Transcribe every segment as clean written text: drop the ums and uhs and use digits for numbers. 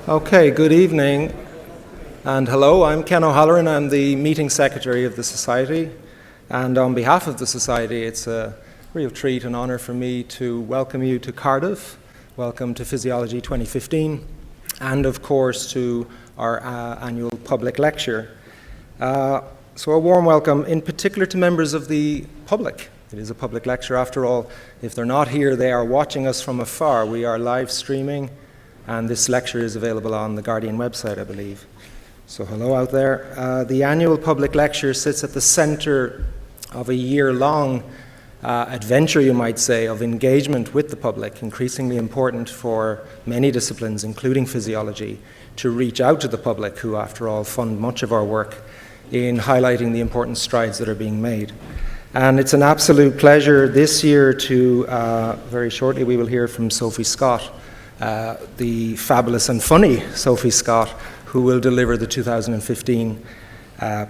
Okay, good evening and hello. I'm Ken O'Halloran. I'm the meeting secretary of the Society, and on behalf of the Society it's a real treat and honour for me to welcome you to Cardiff. Welcome to Physiology 2015 and of course to our annual public lecture. So a warm welcome in particular to members of the public. It is a public lecture after all. If they're not here, they are watching us from afar. We are live streaming, and this lecture is available on the Guardian website, I believe. So hello out there. The annual public lecture sits at the centre of a year-long adventure, you might say, of engagement with the public, increasingly important for many disciplines, including physiology, to reach out to the public, who, after all, fund much of our work in highlighting the important strides that are being made. And it's an absolute pleasure this year to, very shortly we will hear from Sophie Scott, the fabulous and funny Sophie Scott, who will deliver the 2015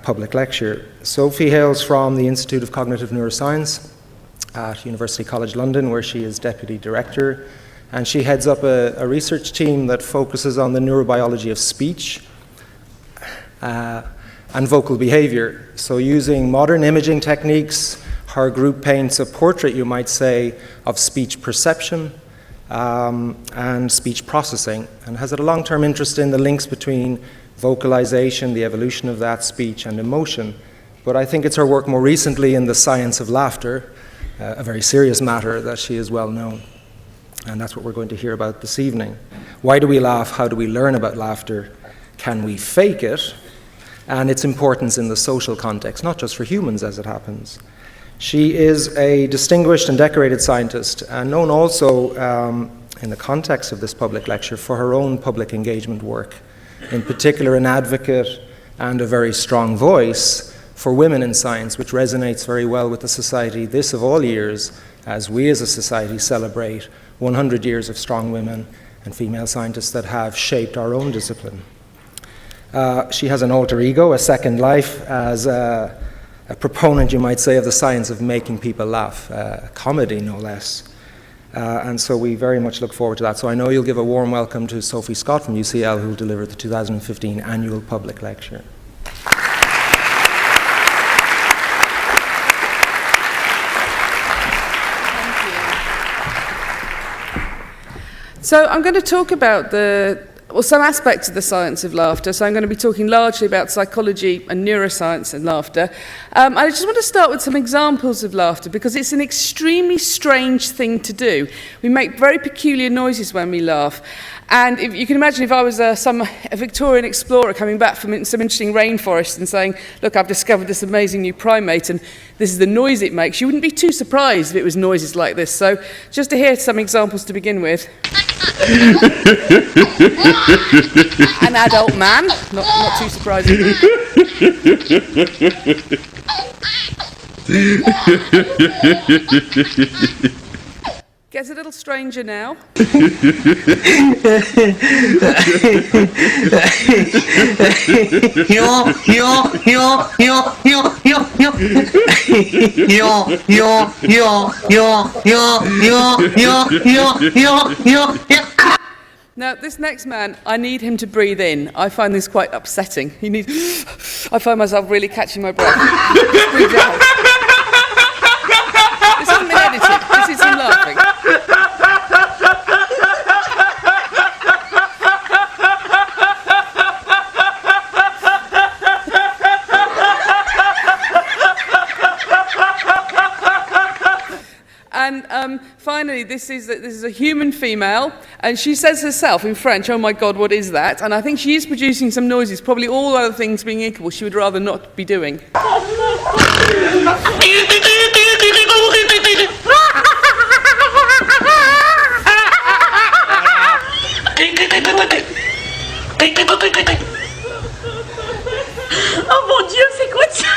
public lecture. Sophie hails from the Institute of Cognitive Neuroscience at University College London, where she is Deputy Director, and she heads up a research team that focuses on the neurobiology of speech and vocal behavior. So using modern imaging techniques, her group paints a portrait, you might say, of speech perception and speech processing, and has a long-term interest in the links between vocalization, the evolution of that speech, and emotion. But I think it's her work more recently in the science of laughter, a very serious matter that she is well known. And that's what we're going to hear about this evening. Why do we laugh? How do we learn about laughter? Can we fake it? And its importance in the social context, not just for humans as it happens. She is a distinguished and decorated scientist, and known also in the context of this public lecture for her own public engagement work, in particular an advocate and a very strong voice for women in science, which resonates very well with the Society this of all years, as we as a society celebrate 100 years of strong women and female scientists that have shaped our own discipline. She has an alter ego, a second life, as a proponent, you might say, of the science of making people laugh, comedy no less. And so we very much look forward to that. So I know you'll give a warm welcome to Sophie Scott from UCL, who will deliver the 2015 annual public lecture. So I'm going to talk about some aspects of the science of laughter. So I'm going to be talking largely about psychology and neuroscience and laughter. I just want to start with some examples of laughter because it's an extremely strange thing to do. We make very peculiar noises when we laugh. And if you can imagine if I was a Victorian explorer coming back from some interesting rainforest and saying, look, I've discovered this amazing new primate and this is the noise it makes, you wouldn't be too surprised if it was noises like this. So just to hear some examples to begin with. An adult man, not too surprising. Gets a little stranger now. Now, this next man, I need him to breathe in. I find this quite upsetting. I find myself really catching my breath. Breathe out. This hasn't been edited. This is him laughing. And finally, this is a human female, and she says herself in French, oh my God, what is that? And I think she is producing some noises, probably all other things being equal, she would rather not be doing. Oh mon Dieu, c'est quoi ça?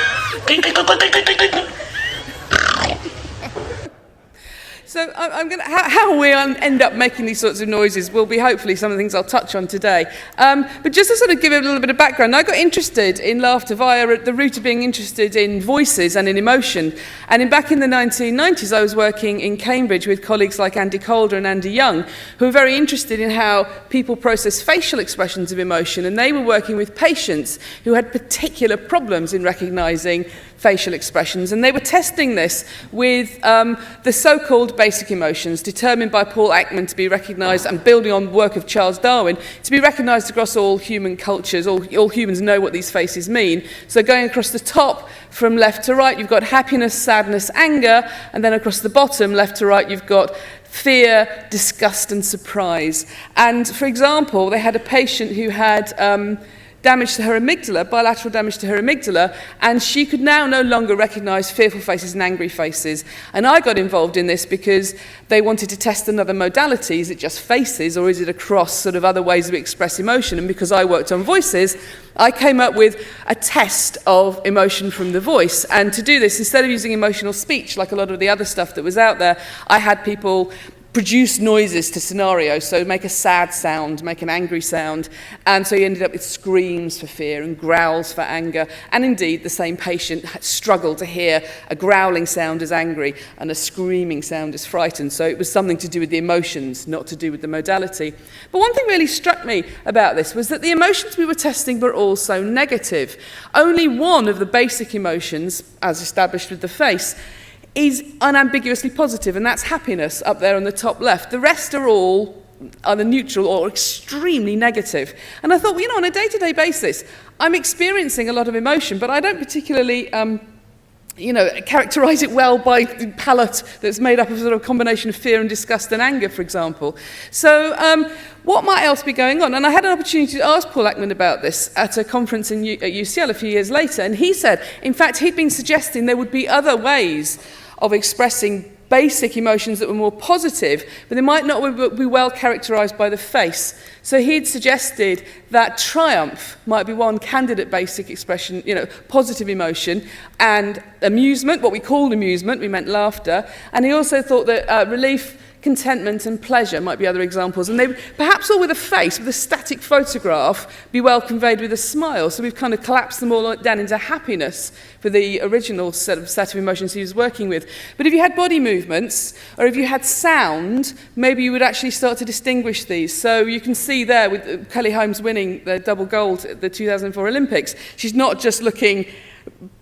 So I'm going to, how we end up making these sorts of noises will be hopefully some of the things I'll touch on today. But just to sort of give it a little bit of background, I got interested in laughter via the route of being interested in voices and in emotion. And back in the 1990s, I was working in Cambridge with colleagues like Andy Calder and Andy Young, who were very interested in how people process facial expressions of emotion. And they were working with patients who had particular problems in recognizing facial expressions, and they were testing this with the so-called basic emotions determined by Paul Ekman to be recognised, and building on work of Charles Darwin, to be recognised across all human cultures. All humans know what these faces mean. So going across the top from left to right, you've got happiness, sadness, anger, and then across the bottom, left to right, you've got fear, disgust, and surprise. And for example, they had a patient who had damage to her amygdala, bilateral damage to her amygdala, and she could now no longer recognise fearful faces and angry faces. And I got involved in this because they wanted to test another modality. Is it just faces, or is it across sort of other ways of express emotion? And because I worked on voices, I came up with a test of emotion from the voice. And to do this, instead of using emotional speech, like a lot of the other stuff that was out there, I had people produce noises to scenarios, so make a sad sound, make an angry sound, and so you ended up with screams for fear and growls for anger, and indeed the same patient struggled to hear a growling sound as angry and a screaming sound as frightened, so it was something to do with the emotions, not to do with the modality. But one thing really struck me about this was that the emotions we were testing were also negative. Only one of the basic emotions, as established with the face, is unambiguously positive, and that's happiness up there on the top left. The rest are all either neutral or extremely negative. And I thought, well, on a day-to-day basis, I'm experiencing a lot of emotion, but I don't particularly characterize it well by the palette that's made up of sort of a combination of fear and disgust and anger, for example. So what might else be going on? And I had an opportunity to ask Paul Ekman about this at a conference at UCL a few years later, and he said, in fact, he'd been suggesting there would be other ways of expressing basic emotions that were more positive, but they might not be well characterized by the face. So he'd suggested that triumph might be one candidate basic expression, positive emotion, and amusement, what we called amusement, we meant laughter, and he also thought that relief, contentment and pleasure might be other examples, and they would, perhaps all with a face, with a static photograph, be well conveyed with a smile. So we've kind of collapsed them all down into happiness for the original set of emotions he was working with. But if you had body movements, or if you had sound, maybe you would actually start to distinguish these. So you can see there with Kelly Holmes winning the double gold at the 2004 Olympics, she's not just looking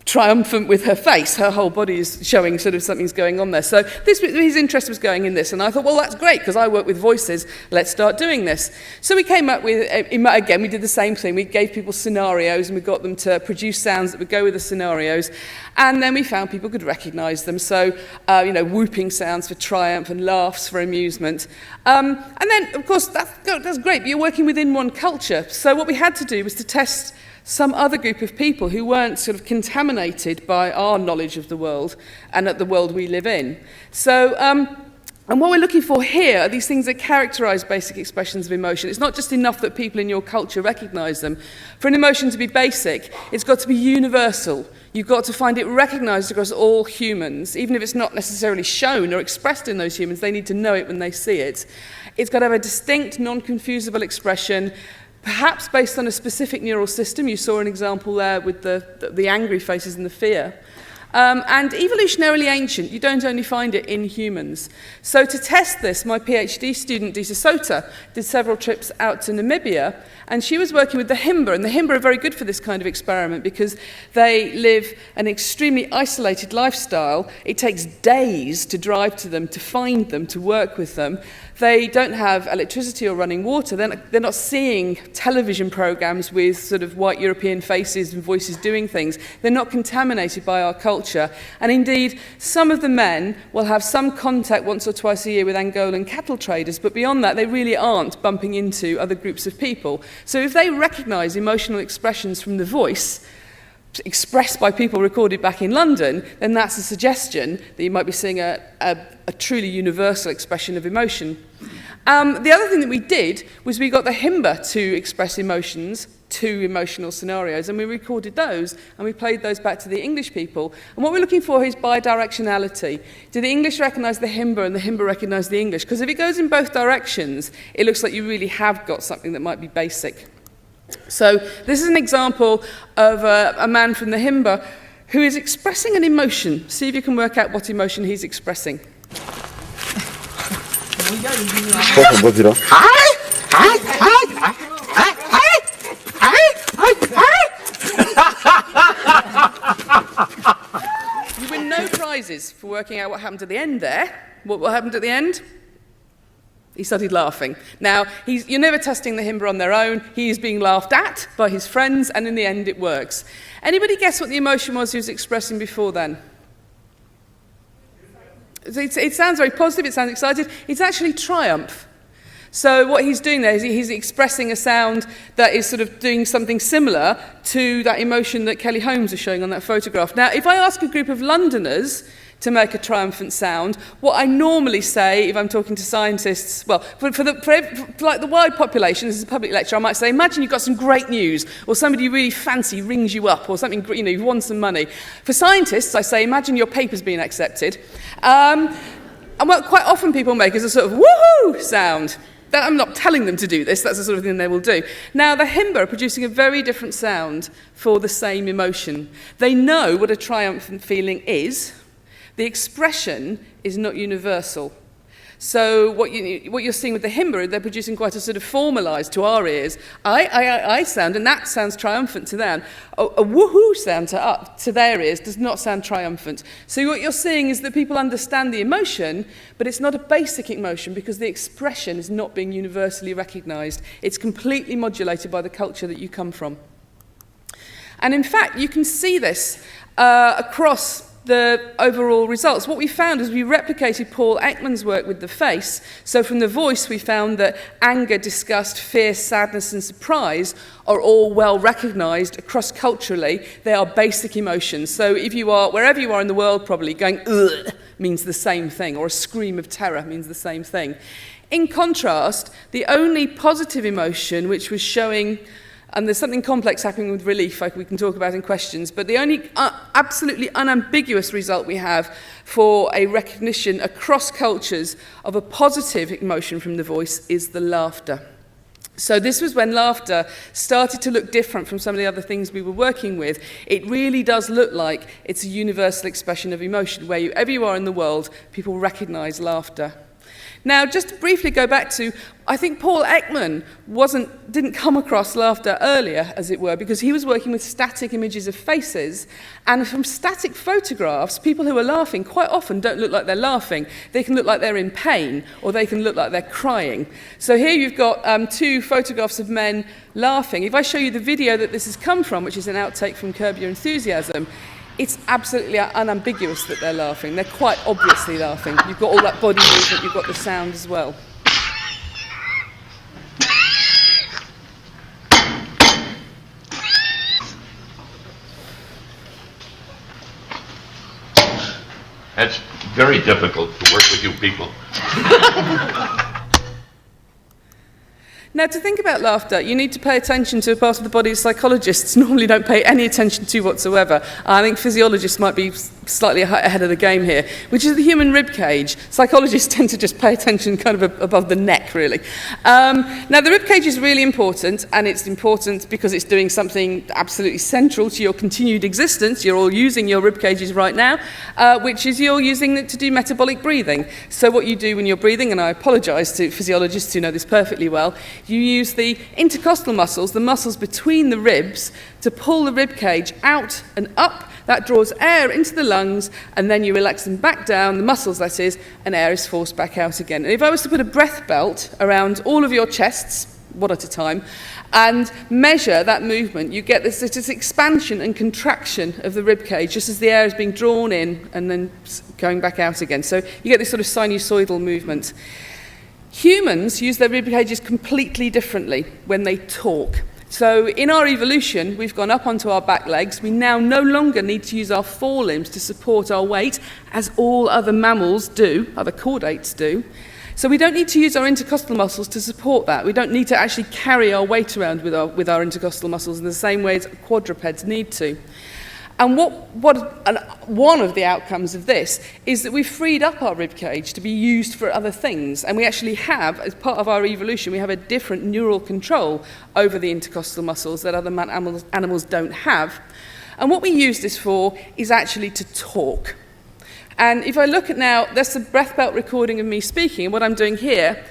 triumphant with her face, her whole body is showing sort of something's going on there. So his interest was going in this, and I thought, well, that's great, because I work with voices, let's start doing this. So we came up with, again, we did the same thing. We gave people scenarios, and we got them to produce sounds that would go with the scenarios, and then we found people could recognise them. So, whooping sounds for triumph and laughs for amusement. And then, of course, that's great, but you're working within one culture. So what we had to do was to test some other group of people who weren't sort of contaminated by our knowledge of the world and at the world we live in. So, and what we're looking for here are these things that characterize basic expressions of emotion. It's not just enough that people in your culture recognize them. For an emotion to be basic, it's got to be universal. You've got to find it recognized across all humans. Even if it's not necessarily shown or expressed in those humans, they need to know it when they see it. It's got to have a distinct, non-confusable expression, perhaps based on a specific neural system. You saw an example there with the angry faces and the fear. And evolutionarily ancient, you don't only find it in humans. So to test this, my PhD student, Disa Sota, did several trips out to Namibia, and she was working with the Himba, and the Himba are very good for this kind of experiment because they live an extremely isolated lifestyle. It takes days to drive to them, to find them, to work with them. They don't have electricity or running water. They're not seeing television programs with sort of white European faces and voices doing things. They're not contaminated by our culture. And indeed, some of the men will have some contact once or twice a year with Angolan cattle traders, but beyond that, they really aren't bumping into other groups of people. So if they recognize emotional expressions from the voice, expressed by people recorded back in London, then that's a suggestion that you might be seeing a truly universal expression of emotion. The other thing that we did was we got the himba to express emotions, two emotional scenarios, and we recorded those, and we played those back to the English people. And what we're looking for is bidirectionality. Do the English recognise the himba and the himba recognise the English? Because if it goes in both directions, it looks like you really have got something that might be basic. So this is an example of a man from the himba who is expressing an emotion. See if you can work out what emotion he's expressing. You win no prizes for working out what happened at the end there. What happened at the end? He started laughing. Now, you're never testing the himba on their own. He is being laughed at by his friends, and in the end it works. Anybody guess what the emotion was he was expressing before then? It sounds very positive, it sounds excited. It's actually triumph. So what he's doing there is he's expressing a sound that is sort of doing something similar to that emotion that Kelly Holmes was showing on that photograph. Now, if I ask a group of Londoners to make a triumphant sound, what I normally say if I'm talking to scientists, well, for like the wide population, this is a public lecture, I might say, imagine you've got some great news, or somebody you really fancy rings you up, or something, you've won some money. For scientists, I say, imagine your paper's being accepted. And what quite often people make is a sort of woohoo sound. I'm not telling them to do this, that's the sort of thing they will do. Now, the himba are producing a very different sound for the same emotion. They know what a triumphant feeling is. The expression is not universal. So what you're seeing with the himba, they're producing quite a sort of formalised, to our ears, I sound, and that sounds triumphant to them. A woohoo sound to their ears does not sound triumphant. So what you're seeing is that people understand the emotion, but it's not a basic emotion because the expression is not being universally recognised. It's completely modulated by the culture that you come from. And in fact, you can see this across the overall results. What we found is we replicated Paul Ekman's work with the face. So from the voice, we found that anger, disgust, fear, sadness, and surprise are all well recognised across culturally. They are basic emotions. So if you are, wherever you are in the world, probably going, ugh, means the same thing, or a scream of terror means the same thing. In contrast, the only positive emotion which was showing, and there's something complex happening with relief we can talk about in questions, but the only absolutely unambiguous result we have for a recognition across cultures of a positive emotion from the voice is the laughter. So this was when laughter started to look different from some of the other things we were working with. It really does look like it's a universal expression of emotion. Wherever you are in the world, people recognise laughter. Now, just to briefly go back to, I think Paul Ekman didn't come across laughter earlier, as it were, because he was working with static images of faces, and from static photographs, people who are laughing quite often don't look like they're laughing. They can look like they're in pain, or they can look like they're crying. So here you've got two photographs of men laughing. If I show you the video that this has come from, which is an outtake from Curb Your Enthusiasm, it's absolutely unambiguous that they're laughing. They're quite obviously laughing. You've got all that body movement, you've got the sound as well. It's very difficult to work with you people. Now, to think about laughter, you need to pay attention to a part of the body psychologists normally don't pay any attention to whatsoever. I think physiologists might be slightly ahead of the game here, which is the human rib cage. Psychologists tend to just pay attention kind of above the neck, really. Now, the rib cage is really important, and it's important because it's doing something absolutely central to your continued existence. You're all using your rib cages right now, which is you're using it to do metabolic breathing. So what you do when you're breathing, and I apologise to physiologists who know this perfectly well, you use the intercostal muscles, the muscles between the ribs, to pull the rib cage out and up. That draws air into the lungs, and then you relax them back down, the muscles that is, and air is forced back out again. And if I was to put a breath belt around all of your chests, one at a time, and measure that movement, you get this expansion and contraction of the rib cage, just as the air is being drawn in and then going back out again. So you get this sort of sinusoidal movement. Humans use their rib cages completely differently when they talk. So in our evolution, we've gone up onto our back legs. We now no longer need to use our forelimbs to support our weight, as all other mammals do, other chordates do. So we don't need to use our intercostal muscles to support that. We don't need to actually carry our weight around with our intercostal muscles in the same way as quadrupeds need to. And one of the outcomes of this is that we've freed up our rib cage to be used for other things. And we actually have, as part of our evolution, we have a different neural control over the intercostal muscles that other animals don't have. And what we use this for is actually to talk. And if I look at now, that's the breath belt recording of me speaking, and what I'm doing here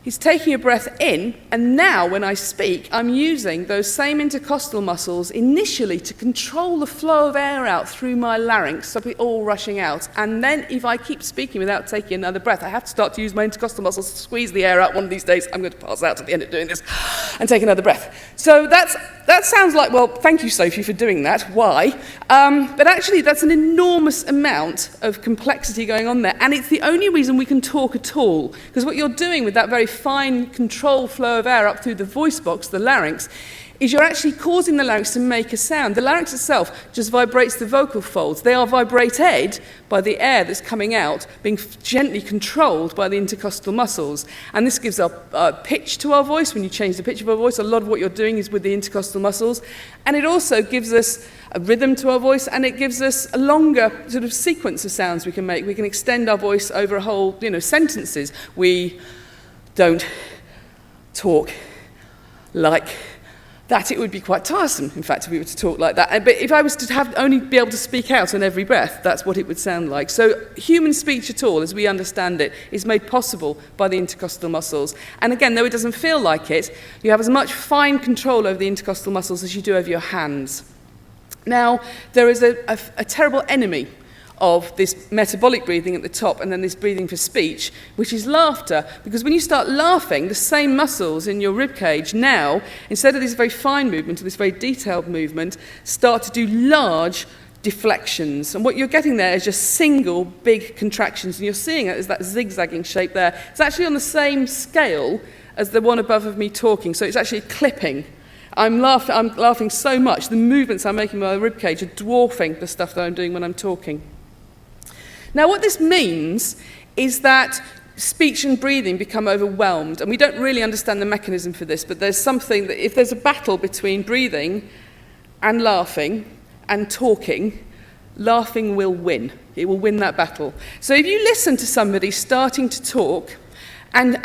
is taking a breath in, and now when I speak, I'm using those same intercostal muscles initially to control the flow of air out through my larynx, so it's all rushing out. And then if I keep speaking without taking another breath, I have to start to use my intercostal muscles to squeeze the air out. One of these days, I'm going to pass out at the end of doing this and take another breath. So that sounds like, well, thank you, Sophie, for doing that. Why? But actually, that's an enormous amount of complexity going on there, and it's the only reason we can talk at all, because what you're doing with that very fine control flow of air up through the voice box, the larynx, is you're actually causing the larynx to make a sound. The larynx itself just vibrates the vocal folds. They are vibrated by the air that's coming out, being gently controlled by the intercostal muscles. And this gives a pitch to our voice. When you change the pitch of our voice, a lot of what you're doing is with the intercostal muscles. And it also gives us a rhythm to our voice, and it gives us a longer sort of sequence of sounds we can make. We can extend our voice over a whole, sentences. We don't talk like that. It would be quite tiresome, in fact, if we were to talk like that. But if I was to only be able to speak out on every breath, that's what it would sound like. So human speech at all, as we understand it, is made possible by the intercostal muscles. And again, though it doesn't feel like it, you have as much fine control over the intercostal muscles as you do over your hands. Now, there is a terrible enemy of this metabolic breathing at the top and then this breathing for speech, which is laughter. Because when you start laughing, the same muscles in your ribcage now, instead of this very fine movement or this very detailed movement, start to do large deflections. And what you're getting there is just single big contractions. And you're seeing it as that zigzagging shape there. It's actually on the same scale as the one above of me talking. So it's actually clipping. I'm laughing so much, the movements I'm making with my ribcage are dwarfing the stuff that I'm doing when I'm talking. Now, what this means is that speech and breathing become overwhelmed, and we don't really understand the mechanism for this, but there's something that if there's a battle between breathing and laughing and talking, laughing will win. It will win that battle. So if you listen to somebody starting to talk, and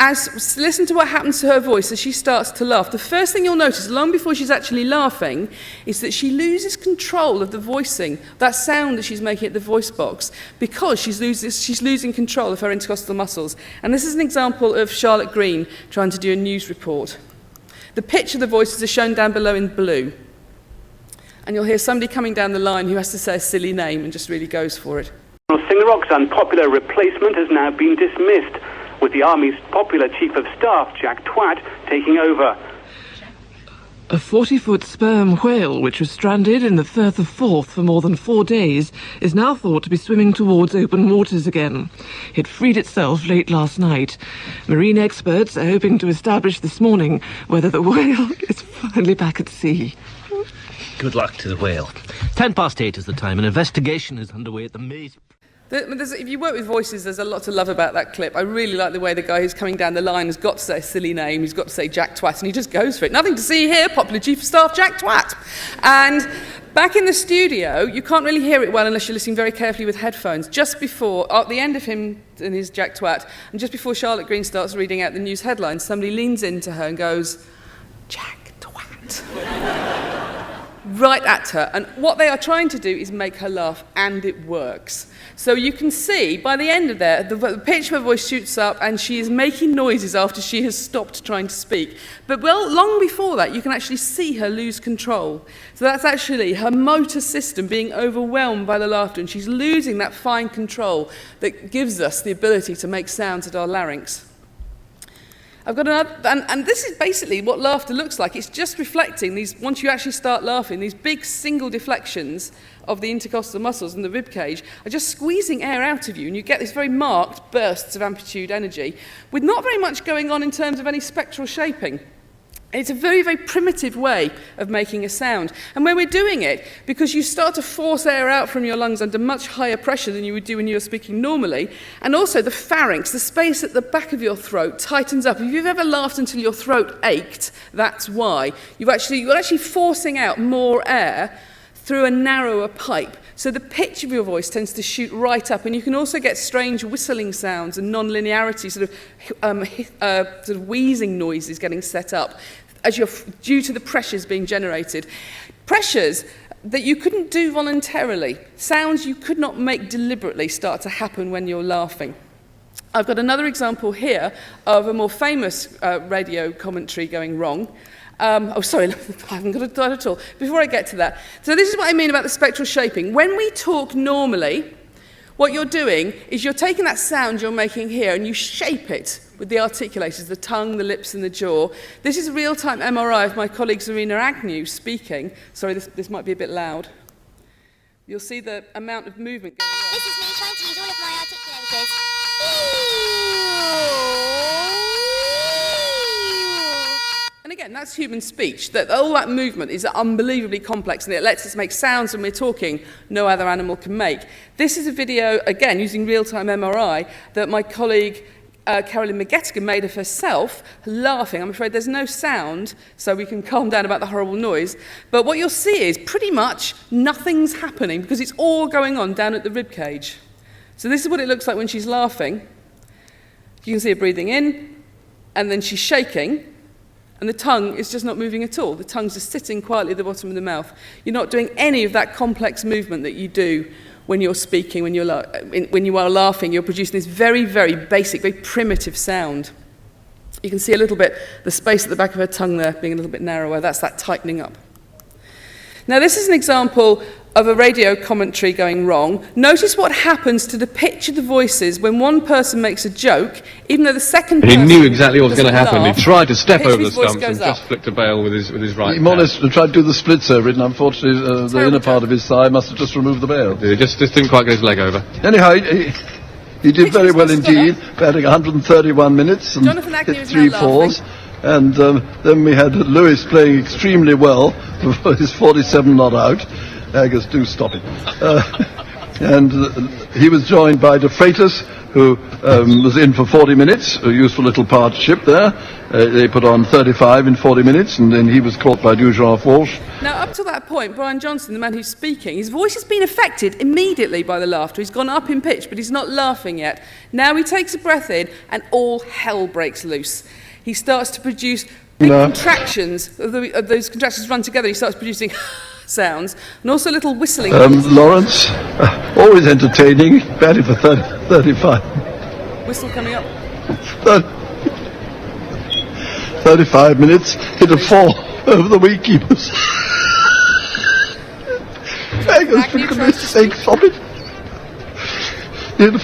listen to what happens to her voice as she starts to laugh. The first thing you'll notice, long before she's actually laughing, is that she loses control of the voicing, that sound that she's making at the voice box, because she's losing control of her intercostal muscles. And this is an example of Charlotte Green trying to do a news report. The pitch of the voices are shown down below in blue. And you'll hear somebody coming down the line who has to say a silly name and just really goes for it. Singarock's unpopular replacement has now been dismissed, with the Army's popular Chief of Staff, Jack Twat, taking over. A 40-foot sperm whale, which was stranded in the Firth of Forth for more than 4 days, is now thought to be swimming towards open waters again. It freed itself late last night. Marine experts are hoping to establish this morning whether the whale is finally back at sea. Good luck to the whale. 8:10 is the time. An investigation is underway at the maze. If you work with voices, there's a lot to love about that clip. I really like the way the guy who's coming down the line has got to say a silly name, he's got to say Jack Twat, and he just goes for it. Nothing to see here, popular Chief of Staff Jack Twat. And back in the studio, you can't really hear it well unless you're listening very carefully with headphones. Just before, at the end of him and his Jack Twat, and just before Charlotte Green starts reading out the news headlines, somebody leans into her and goes, Jack Twat. Right at her. And what they are trying to do is make her laugh, and it works. So you can see, by the end of there, the pitch of her voice shoots up, and she is making noises after she has stopped trying to speak. But long before that, you can actually see her lose control. So that's actually her motor system being overwhelmed by the laughter, and she's losing that fine control that gives us the ability to make sounds at our larynx. I've got another, and this is basically what laughter looks like. It's just reflecting these, once you actually start laughing, these big single deflections of the intercostal muscles and the rib cage are just squeezing air out of you, and you get these very marked bursts of amplitude energy with not very much going on in terms of any spectral shaping. It's a very, very primitive way of making a sound. And when we're doing it, because you start to force air out from your lungs under much higher pressure than you would do when you're speaking normally, and also the pharynx, the space at the back of your throat, tightens up. If you've ever laughed until your throat ached, that's why. You're actually forcing out more air through a narrower pipe. So the pitch of your voice tends to shoot right up, and you can also get strange whistling sounds and non-linearity, sort of wheezing noises getting set up due to the pressures being generated. Pressures that you couldn't do voluntarily, sounds you could not make deliberately start to happen when you're laughing. I've got another example here of a more famous radio commentary going wrong. Sorry, I haven't got that at all. Before I get to that, so this is what I mean about the spectral shaping. When we talk normally, what you're doing is you're taking that sound you're making here and you shape it with the articulators, the tongue, the lips and the jaw. This is a real-time MRI of my colleague Serena Agnew speaking. Sorry, this might be a bit loud. You'll see the amount of movement going on. This is me trying to use all of my articulators. And again, that's human speech. That all that movement is unbelievably complex, and it lets us make sounds when we're talking no other animal can make. This is a video, again, using real-time MRI, that my colleague Carolyn Magetska made of herself, laughing. I'm afraid there's no sound, so we can calm down about the horrible noise. But what you'll see is pretty much nothing's happening, because it's all going on down at the rib cage. So this is what it looks like when she's laughing. You can see her breathing in, and then she's shaking, and the tongue is just not moving at all. The tongue's just sitting quietly at the bottom of the mouth. You're not doing any of that complex movement that you do when you're speaking, when you are laughing. You're producing this very, very basic, very primitive sound. You can see a little bit the space at the back of her tongue there being a little bit narrower. That's that tightening up. Now, this is an example of a radio commentary going wrong. Notice what happens to the pitch of the voices when one person makes a joke, even though the second person He knew exactly what was going to happen. laugh, He tried to step the pitch over of the his voice stumps and goes just up. flicked a bail with his right He more or hand. less tried to do the splits over it, and unfortunately the Terrible inner part joke. of his thigh must have just removed the bail. He just didn't quite get his leg over. Anyhow, he did very well indeed, batting 131 minutes and Jonathan Agnew hit is 3 now fours. laughing. And then we had Lewis playing extremely well for his 47 not out. Agus, do stop it. And he was joined by De Freitas, who was in for 40 minutes, a useful little partnership there. They put on 35 in 40 minutes, and then he was caught by Dujean Walsh. Now, up to that point, Brian Johnson, the man who's speaking, his voice has been affected immediately by the laughter. He's gone up in pitch, but he's not laughing yet. Now he takes a breath in, and all hell breaks loose. He starts to produce big contractions. Those contractions run together. He starts producing sounds, and also little whistling. Lawrence, always entertaining, batting for 35. Whistle coming up. 35 minutes, hit a 4 over the wicketkeepers. Agus, for goodness sake, stop it. Hit a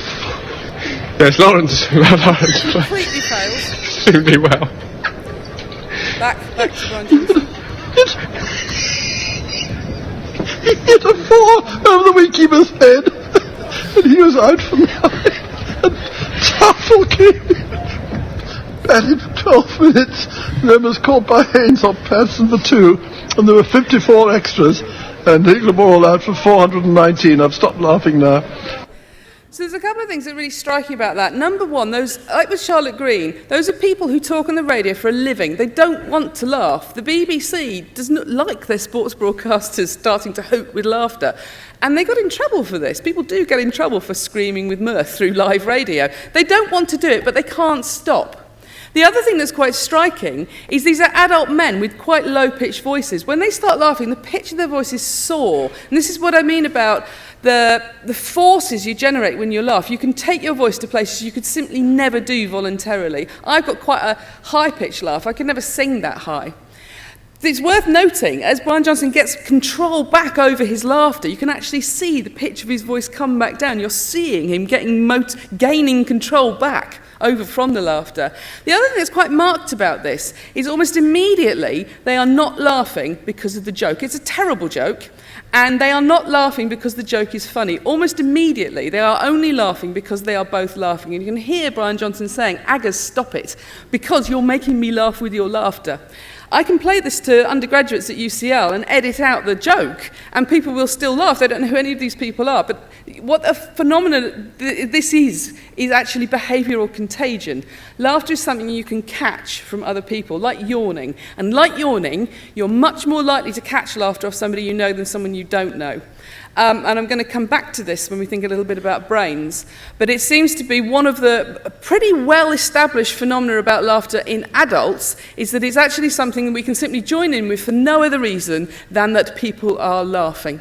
Yes, Lawrence Completely fails. extremely well. Back to Brian Johnson. He hit a 4 over the wicketkeeper's head, and he was out for 9. And Tuffle came batted for 12 minutes, and then was caught by Haynes off Patterson for 2, and there were 54 extras, and England were all out for 419. I've stopped laughing now. So there's a couple of things that really strike you about that. Number one, those, like with Charlotte Green, those are people who talk on the radio for a living. They don't want to laugh. The BBC does not like their sports broadcasters starting to hoot with laughter. And they got in trouble for this. People do get in trouble for screaming with mirth through live radio. They don't want to do it, but they can't stop. The other thing that's quite striking is these are adult men with quite low-pitched voices. When they start laughing, the pitch of their voices soar. And this is what I mean about the forces you generate when you laugh. You can take your voice to places you could simply never do voluntarily. I've got quite a high-pitched laugh. I could never sing that high. It's worth noting, as Brian Johnson gets control back over his laughter, you can actually see the pitch of his voice come back down. You're seeing him gaining control back over from the laughter. The other thing that's quite marked about this is almost immediately they are not laughing because of the joke. It's a terrible joke, and they are not laughing because the joke is funny. Almost immediately they are only laughing because they are both laughing. And you can hear Brian Johnson saying, "Agus, stop it, because you're making me laugh with your laughter." I can play this to undergraduates at UCL and edit out the joke, and people will still laugh. They don't know who any of these people are. But what a phenomenon this is actually behavioural contagion. Laughter is something you can catch from other people, like yawning. And like yawning, you're much more likely to catch laughter off somebody you know than someone you don't know. And I'm going to come back to this when we think a little bit about brains. But it seems to be one of the pretty well-established phenomena about laughter in adults is that it's actually something that we can simply join in with for no other reason than that people are laughing.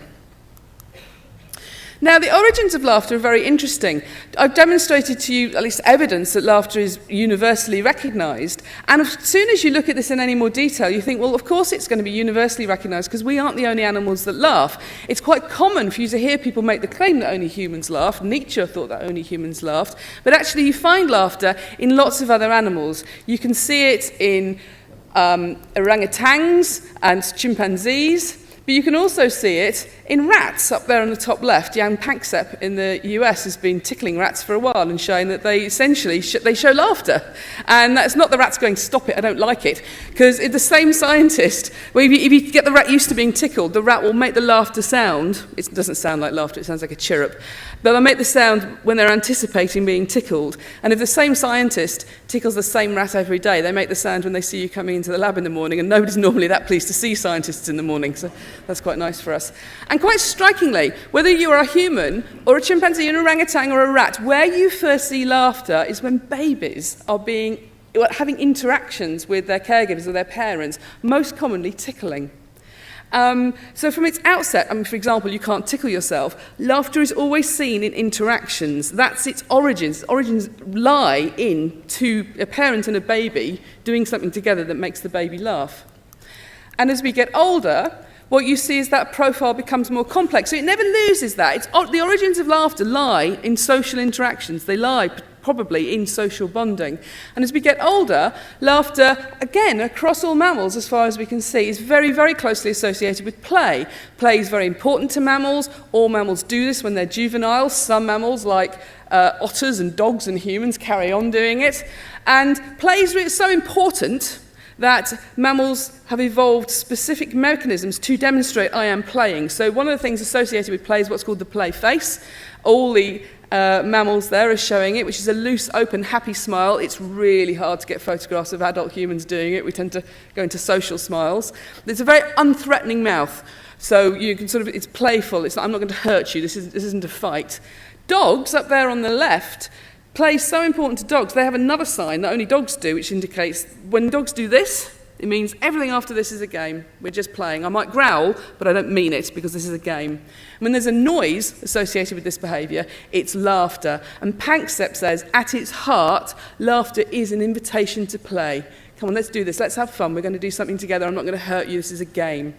Now, the origins of laughter are very interesting. I've demonstrated to you at least evidence that laughter is universally recognised. And as soon as you look at this in any more detail, you think, well, of course it's going to be universally recognised because we aren't the only animals that laugh. It's quite common for you to hear people make the claim that only humans laugh. Nietzsche thought that only humans laughed. But actually, you find laughter in lots of other animals. You can see it in orangutans and chimpanzees. But you can also see it in rats up there on the top left. Jan Panksepp in the US has been tickling rats for a while and showing that they essentially they show laughter. And that's not the rats going, stop it, I don't like it. Because the same scientist, well, if you get the rat used to being tickled, the rat will make the laughter sound. It doesn't sound like laughter, it sounds like a chirrup. But they'll make the sound when they're anticipating being tickled. And if the same scientist tickles the same rat every day, they make the sound when they see you coming into the lab in the morning. And nobody's normally that pleased to see scientists in the morning. So that's quite nice for us. And quite strikingly, whether you are a human or a chimpanzee, an orangutan or a rat, where you first see laughter is when babies are having interactions with their caregivers or their parents, most commonly tickling. So from its outset, for example, you can't tickle yourself, laughter is always seen in interactions. That's its origins. Its origins lie in a parent and a baby doing something together that makes the baby laugh. And as we get older, what you see is that profile becomes more complex. So it never loses that. The origins of laughter lie in social interactions. They lie probably in social bonding. And as we get older, laughter, again, across all mammals, as far as we can see, is very, very closely associated with play. Play is very important to mammals. All mammals do this when they're juvenile. Some mammals, like otters and dogs and humans, carry on doing it. And play is so important that mammals have evolved specific mechanisms to demonstrate I am playing. So one of the things associated with play is what's called the play face. All the mammals there are showing it, which is a loose, open, happy smile. It's really hard to get photographs of adult humans doing it. We tend to go into social smiles. It's a very unthreatening mouth. So you can it's playful. It's like, I'm not going to hurt you. This isn't a fight. Dogs up there on the left, play is so important to dogs. They have another sign that only dogs do, which indicates when dogs do this, it means everything after this is a game. We're just playing. I might growl, but I don't mean it because this is a game. When there's a noise associated with this behaviour, it's laughter. And Panksepp says, at its heart, laughter is an invitation to play. Come on, let's do this. Let's have fun. We're going to do something together. I'm not going to hurt you. This is a game.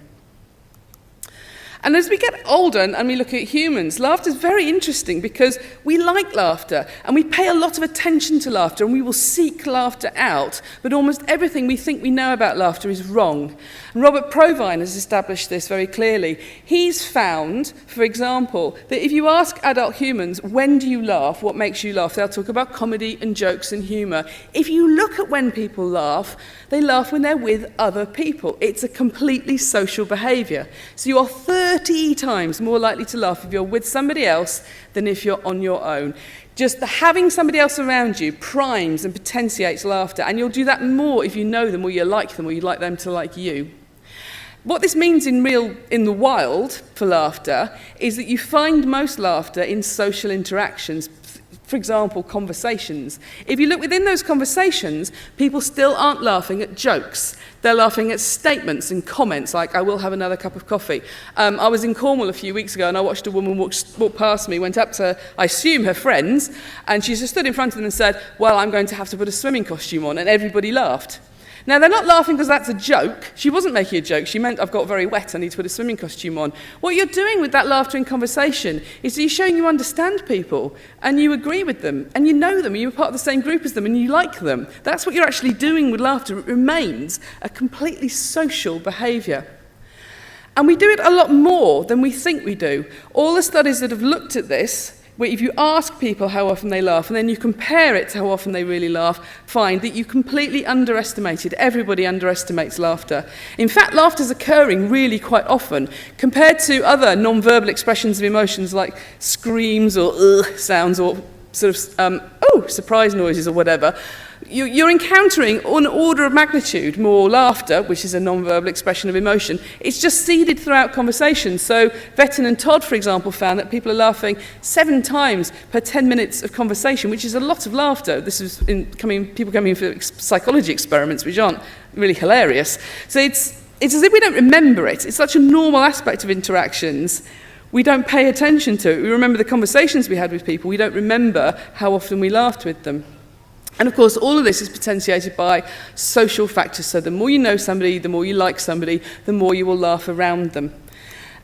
And as we get older and we look at humans, laughter is very interesting because we like laughter and we pay a lot of attention to laughter and we will seek laughter out, but almost everything we think we know about laughter is wrong. And Robert Provine has established this very clearly. He's found, for example, that if you ask adult humans, when do you laugh, what makes you laugh, they'll talk about comedy and jokes and humour. If you look at when people laugh, they laugh when they're with other people. It's a completely social behaviour. So you are 30 times more likely to laugh if you're with somebody else than if you're on your own. Just having somebody else around you primes and potentiates laughter, and you'll do that more if you know them or you like them or you'd like them to like you. What this means in the wild for laughter is that you find most laughter in social interactions. For example, conversations. If you look within those conversations, people still aren't laughing at jokes. They're laughing at statements and comments like, I will have another cup of coffee. I was in Cornwall a few weeks ago and I watched a woman walk past me, went up to, I assume, her friends, and she just stood in front of them and said, well, I'm going to have to put a swimming costume on, and everybody laughed. Now, they're not laughing because that's a joke. She wasn't making a joke. She meant, I've got very wet, I need to put a swimming costume on. What you're doing with that laughter in conversation is that you're showing you understand people, and you agree with them, and you know them, and you're part of the same group as them, and you like them. That's what you're actually doing with laughter. It remains a completely social behaviour. And we do it a lot more than we think we do. All the studies that have looked at this where if you ask people how often they laugh and then you compare it to how often they really laugh, find that you completely underestimated. Everybody underestimates laughter. In fact, laughter is occurring really quite often compared to other non-verbal expressions of emotions like screams or sounds or sort of surprise noises or whatever. You're encountering an order of magnitude more laughter, which is a non-verbal expression of emotion. It's just seeded throughout conversation. So Vetten and Todd, for example, found that people are laughing 7 times per 10 minutes of conversation, which is a lot of laughter. This is people coming in for psychology experiments, which aren't really hilarious. So it's as if we don't remember it. It's such a normal aspect of interactions. We don't pay attention to it. We remember the conversations we had with people. We don't remember how often we laughed with them. And of course, all of this is potentiated by social factors. So the more you know somebody, the more you like somebody, the more you will laugh around them.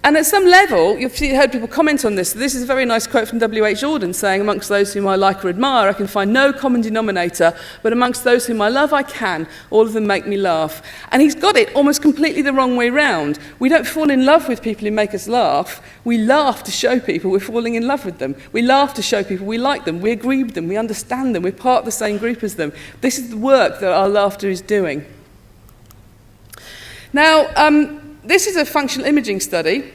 And at some level, you've heard people comment on this. This is a very nice quote from W.H. Auden saying, amongst those whom I like or admire, I can find no common denominator, but amongst those whom I love, I can. All of them make me laugh. And he's got it almost completely the wrong way round. We don't fall in love with people who make us laugh. We laugh to show people we're falling in love with them. We laugh to show people we like them, we agree with them, we understand them, we're part of the same group as them. This is the work that our laughter is doing. Now, this is a functional imaging study,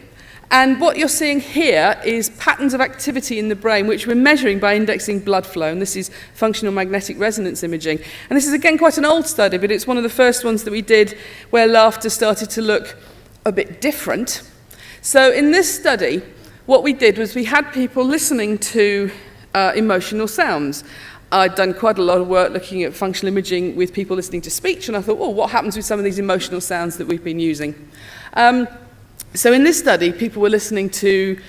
and what you're seeing here is patterns of activity in the brain, which we're measuring by indexing blood flow, and this is functional magnetic resonance imaging. And this is, again, quite an old study, but it's one of the first ones that we did where laughter started to look a bit different. So in this study, what we did was we had people listening to emotional sounds. I'd done quite a lot of work looking at functional imaging with people listening to speech, and I thought, what happens with some of these emotional sounds that we've been using? So in this study, people were listening to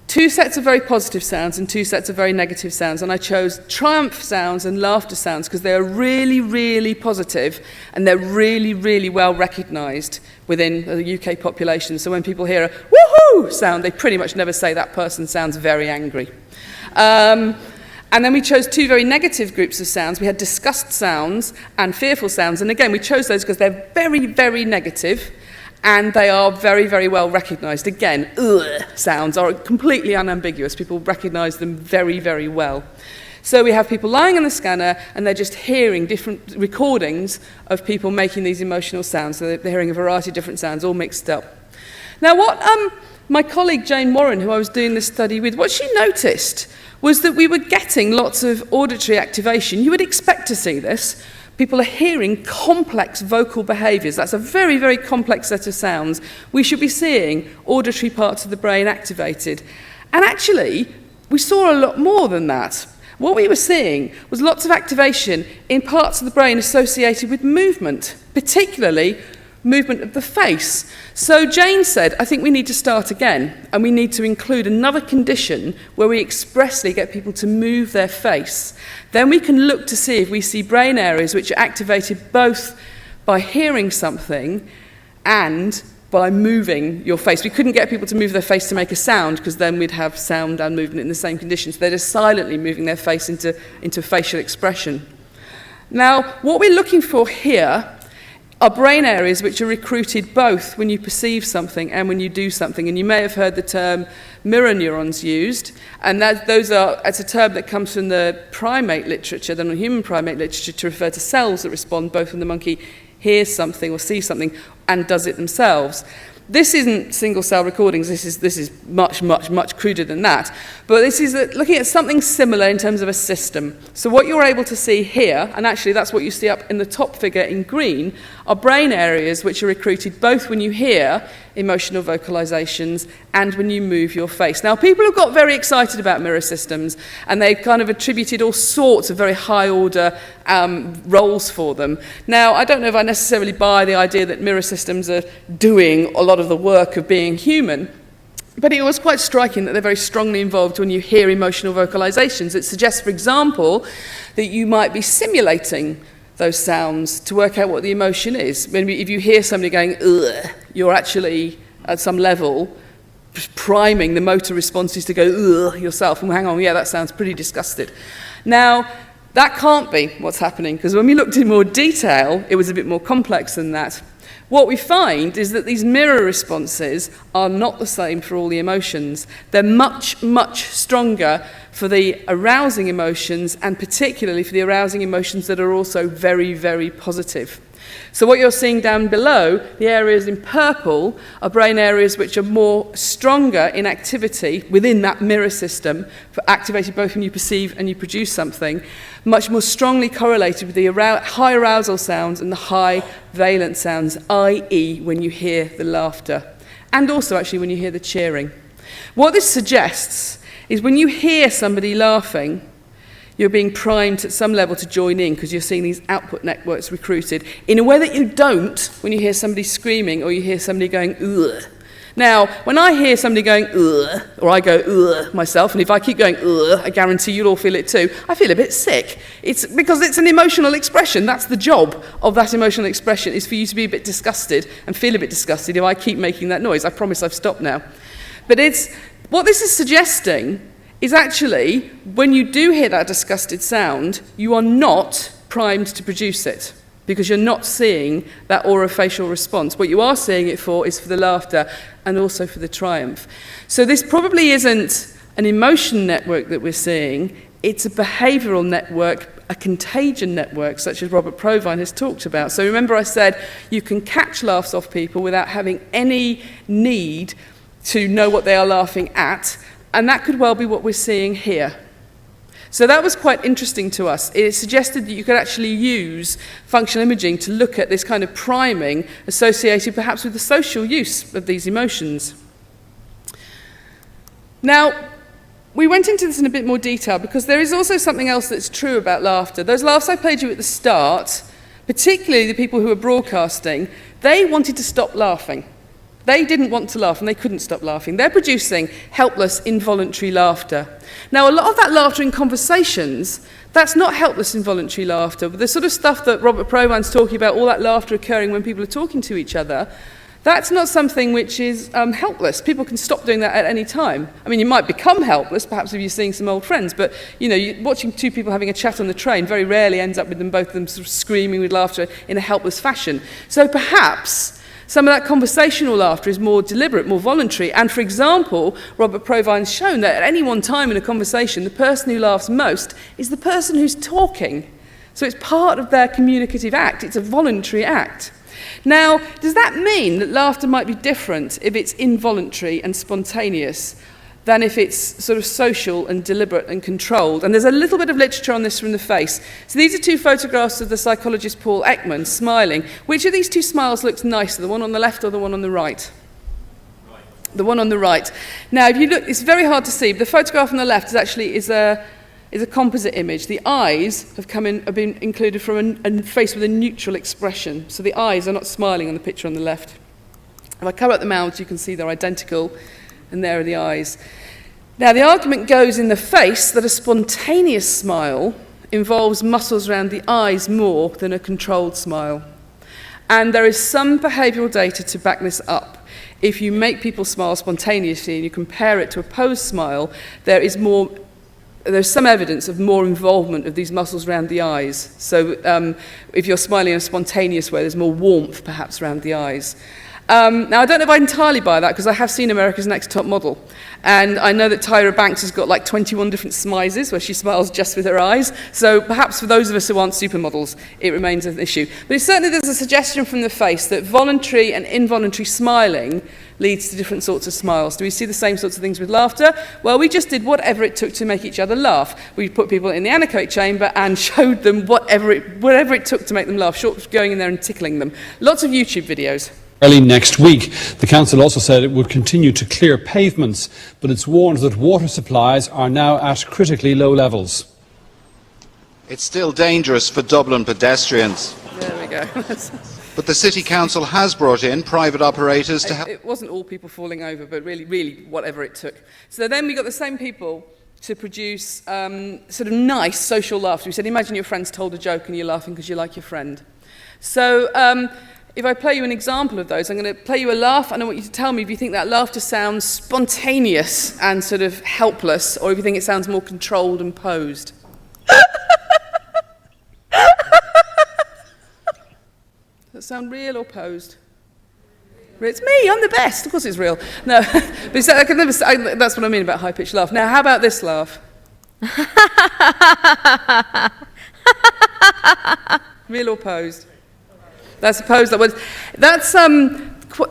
2 sets of very positive sounds and 2 sets of very negative sounds, and I chose triumph sounds and laughter sounds because they're really, really positive and they're really, really well recognised within the UK population. So when people hear a woohoo sound, they pretty much never say that person sounds very angry. And then we chose 2 very negative groups of sounds. We had disgust sounds and fearful sounds. And again, we chose those because they're very, very negative and they are very, very well recognised. Again, sounds are completely unambiguous. People recognise them very, very well. So we have people lying on the scanner and they're just hearing different recordings of people making these emotional sounds. So they're hearing a variety of different sounds all mixed up. Now what my colleague Jane Warren, who I was doing this study with, what she noticed was that we were getting lots of auditory activation. You would expect to see this. People are hearing complex vocal behaviours. That's a very, very complex set of sounds. We should be seeing auditory parts of the brain activated. And actually, we saw a lot more than that. What we were seeing was lots of activation in parts of the brain associated with movement, particularly movement of the face. So Jane said, I think we need to start again, and we need to include another condition where we expressly get people to move their face. Then we can look to see if we see brain areas which are activated both by hearing something and by moving your face. We couldn't get people to move their face to make a sound because then we'd have sound and movement in the same conditions. They're just silently moving their face into facial expression. Now, what we're looking for here are brain areas which are recruited both when you perceive something and when you do something. And you may have heard the term mirror neurons used, and it's a term that comes from the primate literature, the non-human primate literature, to refer to cells that respond both when the monkey hears something or sees something and does it themselves. This isn't single-cell recordings. This is much, much, much cruder than that. But this is looking at something similar in terms of a system. So what you're able to see here, and actually that's what you see up in the top figure in green, are brain areas which are recruited both when you hear emotional vocalizations and when you move your face. Now, people have got very excited about mirror systems, and they've kind of attributed all sorts of very high-order roles for them. Now, I don't know if I necessarily buy the idea that mirror systems are doing a lot of the work of being human, but it was quite striking that they're very strongly involved when you hear emotional vocalizations. It suggests, for example, that you might be simulating those sounds to work out what the emotion is. Maybe if you hear somebody going, ugh, you're actually, at some level, priming the motor responses to go, ugh, yourself, and hang on, yeah, that sounds pretty disgusted. Now, that can't be what's happening, because when we looked in more detail, it was a bit more complex than that. what we find is that these mirror responses are not the same for all the emotions. They're much, much stronger for the arousing emotions, and particularly for the arousing emotions that are also very, very positive. So what you're seeing down below, the areas in purple, are brain areas which are more stronger in activity within that mirror system, for activated both when you perceive and you produce something, much more strongly correlated with the high arousal sounds and the high valence sounds, i.e. when you hear the laughter, and also actually when you hear the cheering. What this suggests is when you hear somebody laughing, you're being primed at some level to join in because you're seeing these output networks recruited in a way that you don't when you hear somebody screaming or you hear somebody going, ugh. Now, when I hear somebody going, ugh, or I go, ugh, myself, and if I keep going, ugh, I guarantee you'll all feel it too, I feel a bit sick. It's because it's an emotional expression. That's the job of that emotional expression, is for you to be a bit disgusted and feel a bit disgusted if I keep making that noise. I promise I've stopped now. But what this is suggesting is actually, when you do hear that disgusted sound, you are not primed to produce it, because you're not seeing that orofacial response. What you are seeing it for is for the laughter and also for the triumph. So this probably isn't an emotion network that we're seeing, it's a behavioural network, a contagion network, such as Robert Provine has talked about. So remember I said you can catch laughs off people without having any need to know what they are laughing at, and that could well be what we're seeing here. So that was quite interesting to us. It suggested that you could actually use functional imaging to look at this kind of priming associated perhaps with the social use of these emotions. Now, we went into this in a bit more detail because there is also something else that's true about laughter. Those laughs I played you at the start, particularly the people who were broadcasting, they wanted to stop laughing. They didn't want to laugh and they couldn't stop laughing. They're producing helpless, involuntary laughter. Now, a lot of that laughter in conversations, that's not helpless, involuntary laughter. But the sort of stuff that Robert Provine's talking about, all that laughter occurring when people are talking to each other, that's not something which is helpless. People can stop doing that at any time. I mean, you might become helpless, perhaps if you're seeing some old friends, but watching two people having a chat on the train very rarely ends up with them both of them sort of screaming with laughter in a helpless fashion. So perhaps some of that conversational laughter is more deliberate, more voluntary. And for example, Robert Provine's shown that at any one time in a conversation, the person who laughs most is the person who's talking. So it's part of their communicative act. It's a voluntary act. Now, does that mean that laughter might be different if it's involuntary and spontaneous than if it's sort of social and deliberate and controlled? And there's a little bit of literature on this from the face. So these are two photographs of the psychologist Paul Ekman smiling. Which of these two smiles looks nicer, the one on the left or the one on the right? The one on the right. Now, if you look, it's very hard to see, but the photograph on the left is a composite image. The eyes have been included from a face with a neutral expression. So the eyes are not smiling on the picture on the left. If I cover up the mouths, you can see they're identical, and there are the eyes. Now, the argument goes in the face that a spontaneous smile involves muscles around the eyes more than a controlled smile. And there is some behavioural data to back this up. If you make people smile spontaneously and you compare it to a posed smile, there's some evidence of more involvement of these muscles around the eyes. So if you're smiling in a spontaneous way, there's more warmth perhaps around the eyes. Now, I don't know if I entirely buy that because I have seen America's Next Top Model. And I know that Tyra Banks has got like 21 different smizes where she smiles just with her eyes. So perhaps for those of us who aren't supermodels, it remains an issue. But certainly there's a suggestion from the face that voluntary and involuntary smiling leads to different sorts of smiles. Do we see the same sorts of things with laughter? Well, we just did whatever it took to make each other laugh. We put people in the anechoic chamber and showed them whatever it took to make them laugh, short of going in there and tickling them. Lots of YouTube videos. Early next week, the council also said it would continue to clear pavements, but it's warned that water supplies are now at critically low levels. It's still dangerous for Dublin pedestrians. There we go. But the City Council has brought in private operators to help. It wasn't all people falling over, but really whatever it took. So then we got the same people to produce sort of nice social laughter. We said, imagine your friend's told a joke and you're laughing because you like your friend. So if I play you an example of those, I'm going to play you a laugh, and I want you to tell me if you think that laughter sounds spontaneous and sort of helpless, or if you think it sounds more controlled and posed. Does that sound real or posed? It's me, I'm the best. Of course it's real. No, but that's what I mean about high-pitched laugh. Now, how about this laugh? Real or posed? That's a posed laugh.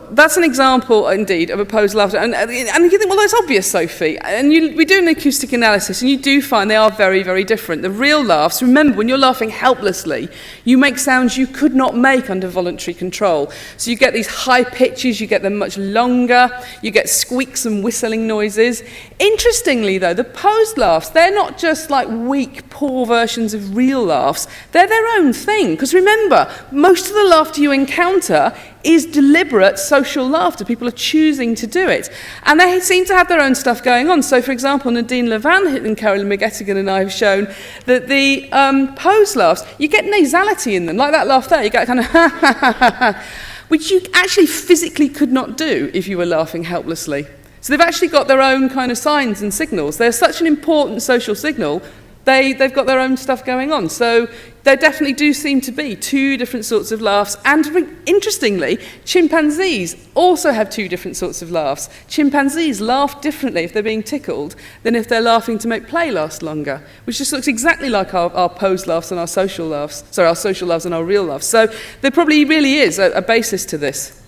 That's an example, indeed, of a posed laughter. And you think, well, that's obvious, Sophie. And we do an acoustic analysis, and you do find they are very, very different. The real laughs, remember, when you're laughing helplessly, you make sounds you could not make under voluntary control. So you get these high pitches, you get them much longer, you get squeaks and whistling noises. Interestingly, though, the posed laughs, they're not just like weak, poor versions of real laughs. They're their own thing. Because remember, most of the laughter you encounter is deliberate social laughter. People are choosing to do it. And they seem to have their own stuff going on. So, for example, Nadine Levan and Carolyn McGettigan and I have shown that the posed laughs, you get nasality in them, like that laugh there. You get kind of ha ha ha ha ha, which you actually physically could not do if you were laughing helplessly. So they've actually got their own kind of signs and signals. They're such an important social signal, they've got their own stuff going on. So there definitely do seem to be two different sorts of laughs. And interestingly, chimpanzees also have two different sorts of laughs. Chimpanzees laugh differently if they're being tickled than if they're laughing to make play last longer, which just looks exactly like our posed laughs and our social laughs. Sorry, our social laughs and our real laughs. So there probably really is a basis to this.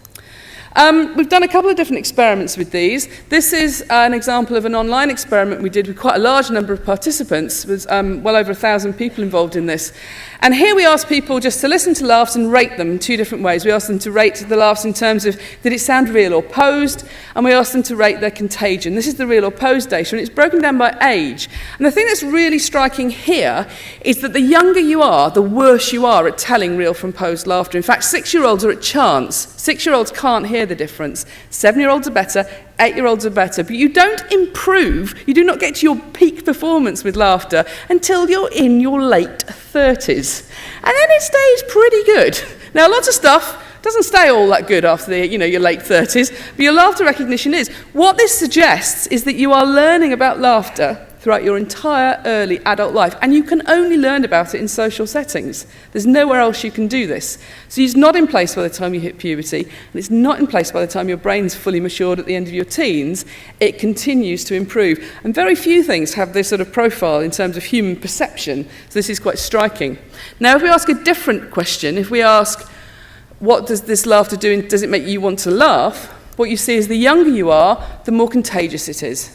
We've done a couple of different experiments with these. This is an example of an online experiment we did with quite a large number of participants. There was well over 1,000 people involved in this. And here we asked people just to listen to laughs and rate them in two different ways. We asked them to rate the laughs in terms of did it sound real or posed, and we asked them to rate their contagion. This is the real or posed data, and it's broken down by age. And the thing that's really striking here is that the younger you are, the worse you are at telling real from posed laughter. In fact, 6-year-olds are at chance. 6-year-olds can't hear the difference. 7-year-olds are better, 8-year-olds are better. But you don't improve, you do not get to your peak performance with laughter until you're in your late 30s. And then it stays pretty good. Now, lots of stuff doesn't stay all that good after your late 30s, but your laughter recognition is. What this suggests is that you are learning about laughter throughout your entire early adult life, and you can only learn about it in social settings. There's nowhere else you can do this. So it's not in place by the time you hit puberty, and it's not in place by the time your brain's fully matured at the end of your teens. It continues to improve. And very few things have this sort of profile in terms of human perception, so this is quite striking. Now, if we ask a different question, if we ask, what does this laughter do, and does it make you want to laugh? What you see is the younger you are, the more contagious it is.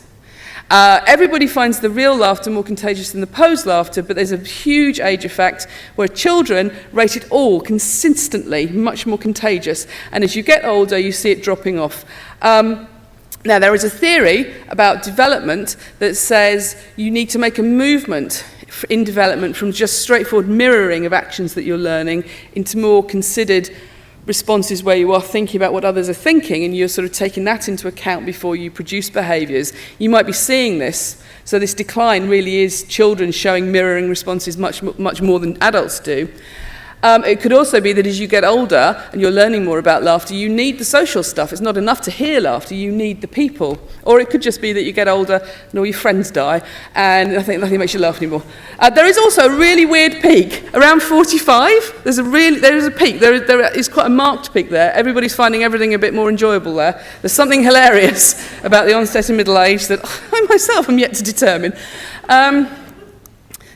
Everybody finds the real laughter more contagious than the posed laughter, but there's a huge age effect where children rate it all consistently much more contagious. And as you get older, you see it dropping off. Now, there is a theory about development that says you need to make a movement in development from just straightforward mirroring of actions that you're learning into more considered responses where you are thinking about what others are thinking and you're sort of taking that into account before you produce behaviours. You might be seeing this. So this decline really is children showing mirroring responses much more than adults do. It could also be that as you get older and you're learning more about laughter, you need the social stuff. It's not enough to hear laughter, you need the people. Or it could just be that you get older and all your friends die and nothing makes you laugh anymore. There is also a really weird peak. Around 45, there is a peak. There is quite a marked peak there. Everybody's finding everything a bit more enjoyable there. There's something hilarious about the onset of middle age that I myself am yet to determine.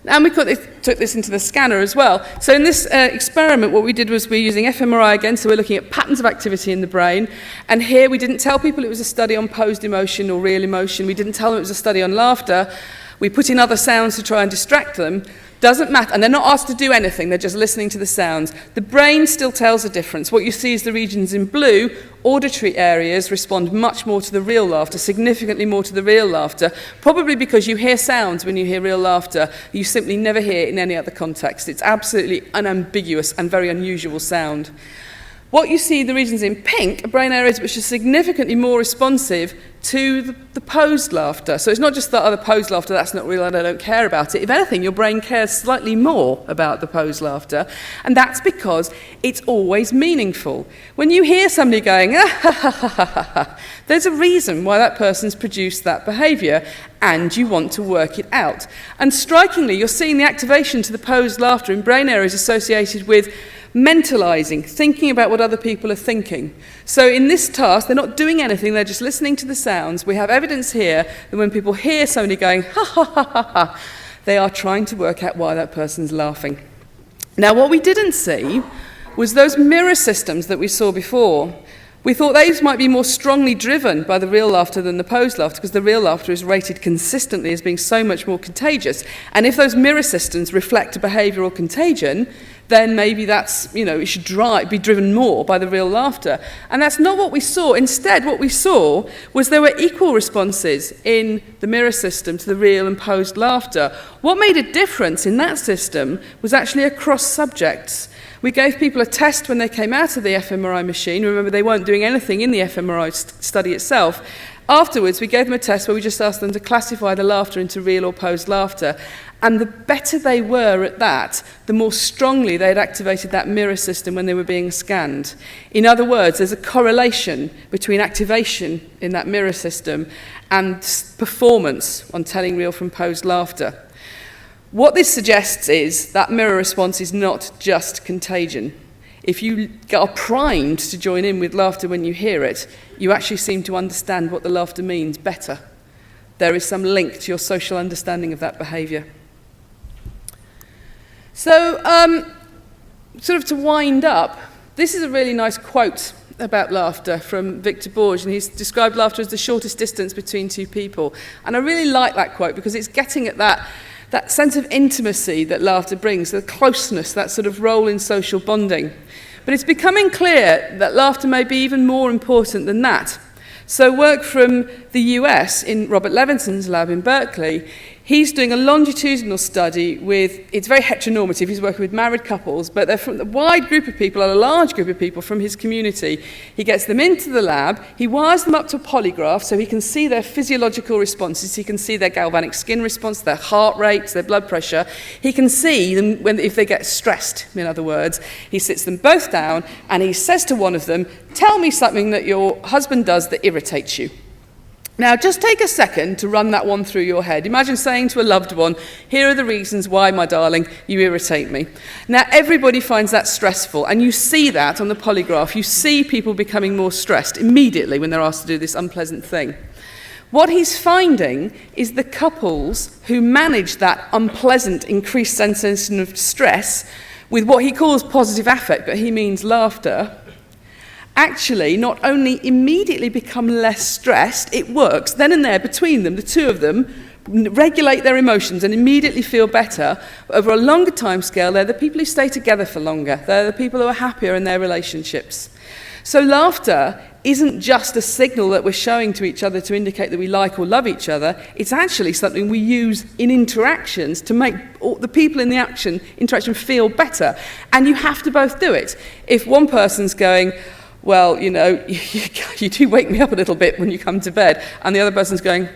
And we took this into the scanner as well. So in this experiment, what we did was we're using fMRI again, so we're looking at patterns of activity in the brain. And here we didn't tell people it was a study on posed emotion or real emotion. We didn't tell them it was a study on laughter. We put in other sounds to try and distract them. Doesn't matter, and they're not asked to do anything, they're just listening to the sounds. The brain still tells a difference. What you see is the regions in blue, auditory areas respond much more to the real laughter, significantly more to the real laughter, probably because you hear sounds when you hear real laughter you simply never hear in any other context. It's absolutely unambiguous and very unusual sound. What you see, the regions in pink, are brain areas which are significantly more responsive to the posed laughter. So it's not just that other posed laughter, that's not real and I don't care about it. If anything, your brain cares slightly more about the posed laughter, and that's because it's always meaningful. When you hear somebody going, ah, ha, ha, ha, ha, ha, there's a reason why that person's produced that behaviour, and you want to work it out. And strikingly, you're seeing the activation to the posed laughter in brain areas associated with mentalizing, thinking about what other people are thinking. So in this task, they're not doing anything, they're just listening to the sounds. We have evidence here that when people hear somebody going, ha ha ha ha ha, they are trying to work out why that person's laughing. Now, what we didn't see was those mirror systems that we saw before. We thought those might be more strongly driven by the real laughter than the posed laughter, because the real laughter is rated consistently as being so much more contagious. And if those mirror systems reflect a behavioural contagion, then maybe that's, it should be driven more by the real laughter. And that's not what we saw. Instead, what we saw was there were equal responses in the mirror system to the real and posed laughter. What made a difference in that system was actually across subjects. We gave people a test when they came out of the fMRI machine. Remember, they weren't doing anything in the fMRI study itself. Afterwards, we gave them a test where we just asked them to classify the laughter into real or posed laughter. And the better they were at that, the more strongly they had activated that mirror system when they were being scanned. In other words, there's a correlation between activation in that mirror system and performance on telling real from posed laughter. What this suggests is that mirror response is not just contagion. If you are primed to join in with laughter when you hear it, you actually seem to understand what the laughter means better. There is some link to your social understanding of that behaviour. So, sort of to wind up, this is a really nice quote about laughter from Victor Borge, and he's described laughter as the shortest distance between two people. And I really like that quote because it's getting at that sense of intimacy that laughter brings, the closeness, that sort of role in social bonding. But it's becoming clear that laughter may be even more important than that. So work from the US in Robert Levinson's lab in Berkeley, he's doing a longitudinal study with, it's very heteronormative, he's working with married couples, but they're from a wide group of people, a large group of people from his community. He gets them into the lab, he wires them up to a polygraph so he can see their physiological responses, he can see their galvanic skin response, their heart rates, their blood pressure. He can see them if they get stressed, in other words. He sits them both down and he says to one of them, tell me something that your husband does that irritates you. Now, just take a second to run that one through your head. Imagine saying to a loved one, here are the reasons why, my darling, you irritate me. Now, everybody finds that stressful, and you see that on the polygraph. You see people becoming more stressed immediately when they're asked to do this unpleasant thing. What he's finding is the couples who manage that unpleasant, increased sensation of stress with what he calls positive affect, but he means laughter, actually not only immediately become less stressed, it works then and there between them, the two of them regulate their emotions and immediately feel better. Over a longer time scale, they're the people who stay together for longer. They're the people who are happier in their relationships. So laughter isn't just a signal that we're showing to each other to indicate that we like or love each other. It's actually something we use in interactions to make the people in the interaction feel better. And you have to both do it. If one person's going, well, you do wake me up a little bit when you come to bed, and the other person's going,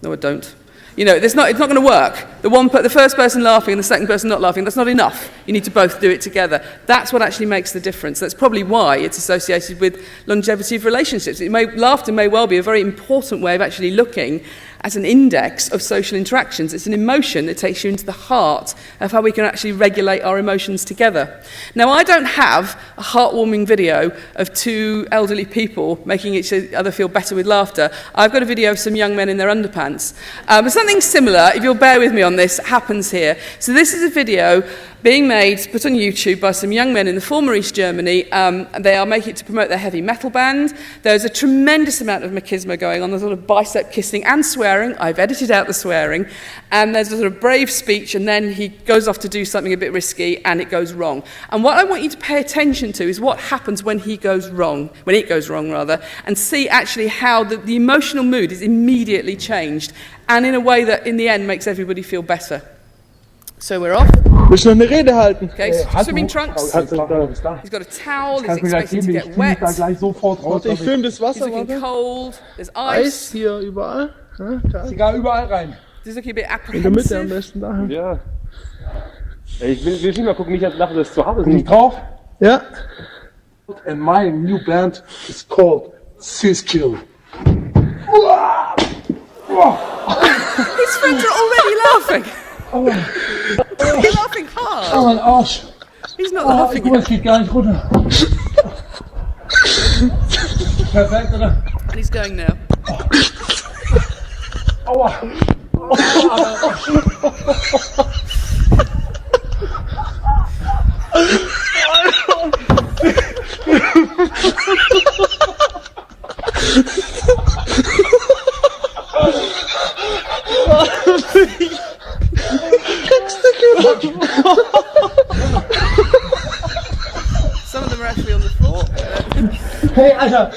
no, I don't. It's not going to work. The first person laughing and the second person not laughing, that's not enough. You need to both do it together. That's what actually makes the difference. That's probably why it's associated with longevity of relationships. Laughter may well be a very important way of actually looking at an index of social interactions. It's an emotion that takes you into the heart of how we can actually regulate our emotions together. Now, I don't have a heartwarming video of two elderly people making each other feel better with laughter. I've got a video of some young men in their underpants. But something similar, if you'll bear with me on this, happens here. So this is a video being made, put on YouTube by some young men in the former East Germany. They are making it to promote their heavy metal band. There's a tremendous amount of machismo going on. There's a sort of bicep kissing and swearing. I've edited out the swearing. And there's a sort of brave speech, and then he goes off to do something a bit risky, and it goes wrong. And what I want you to pay attention to is what happens when it goes wrong, and see actually how the emotional mood is immediately changed, and in a way that in the end makes everybody feel better. So we're off. Willst du noch eine Rede halten? Okay, swimming trunks. He's got a towel, he's expected to get wet. Ich filme das Wasser, He's looking cold, there's Eis ice. hier überall. Sogar überall rein. He's looking a bit In der Mitte am apprehensive. besten da. Ja. Ich will nicht mal gucken, nicht nachher, dass es zu hart ist. Bin ich drauf? Ja. And my new band is called Siskill. His friends are already laughing. You're laughing hard. Oh, mein Arsch. He's not laughing. And he's going now. Some of them are actually on the floor. Hey, Alter!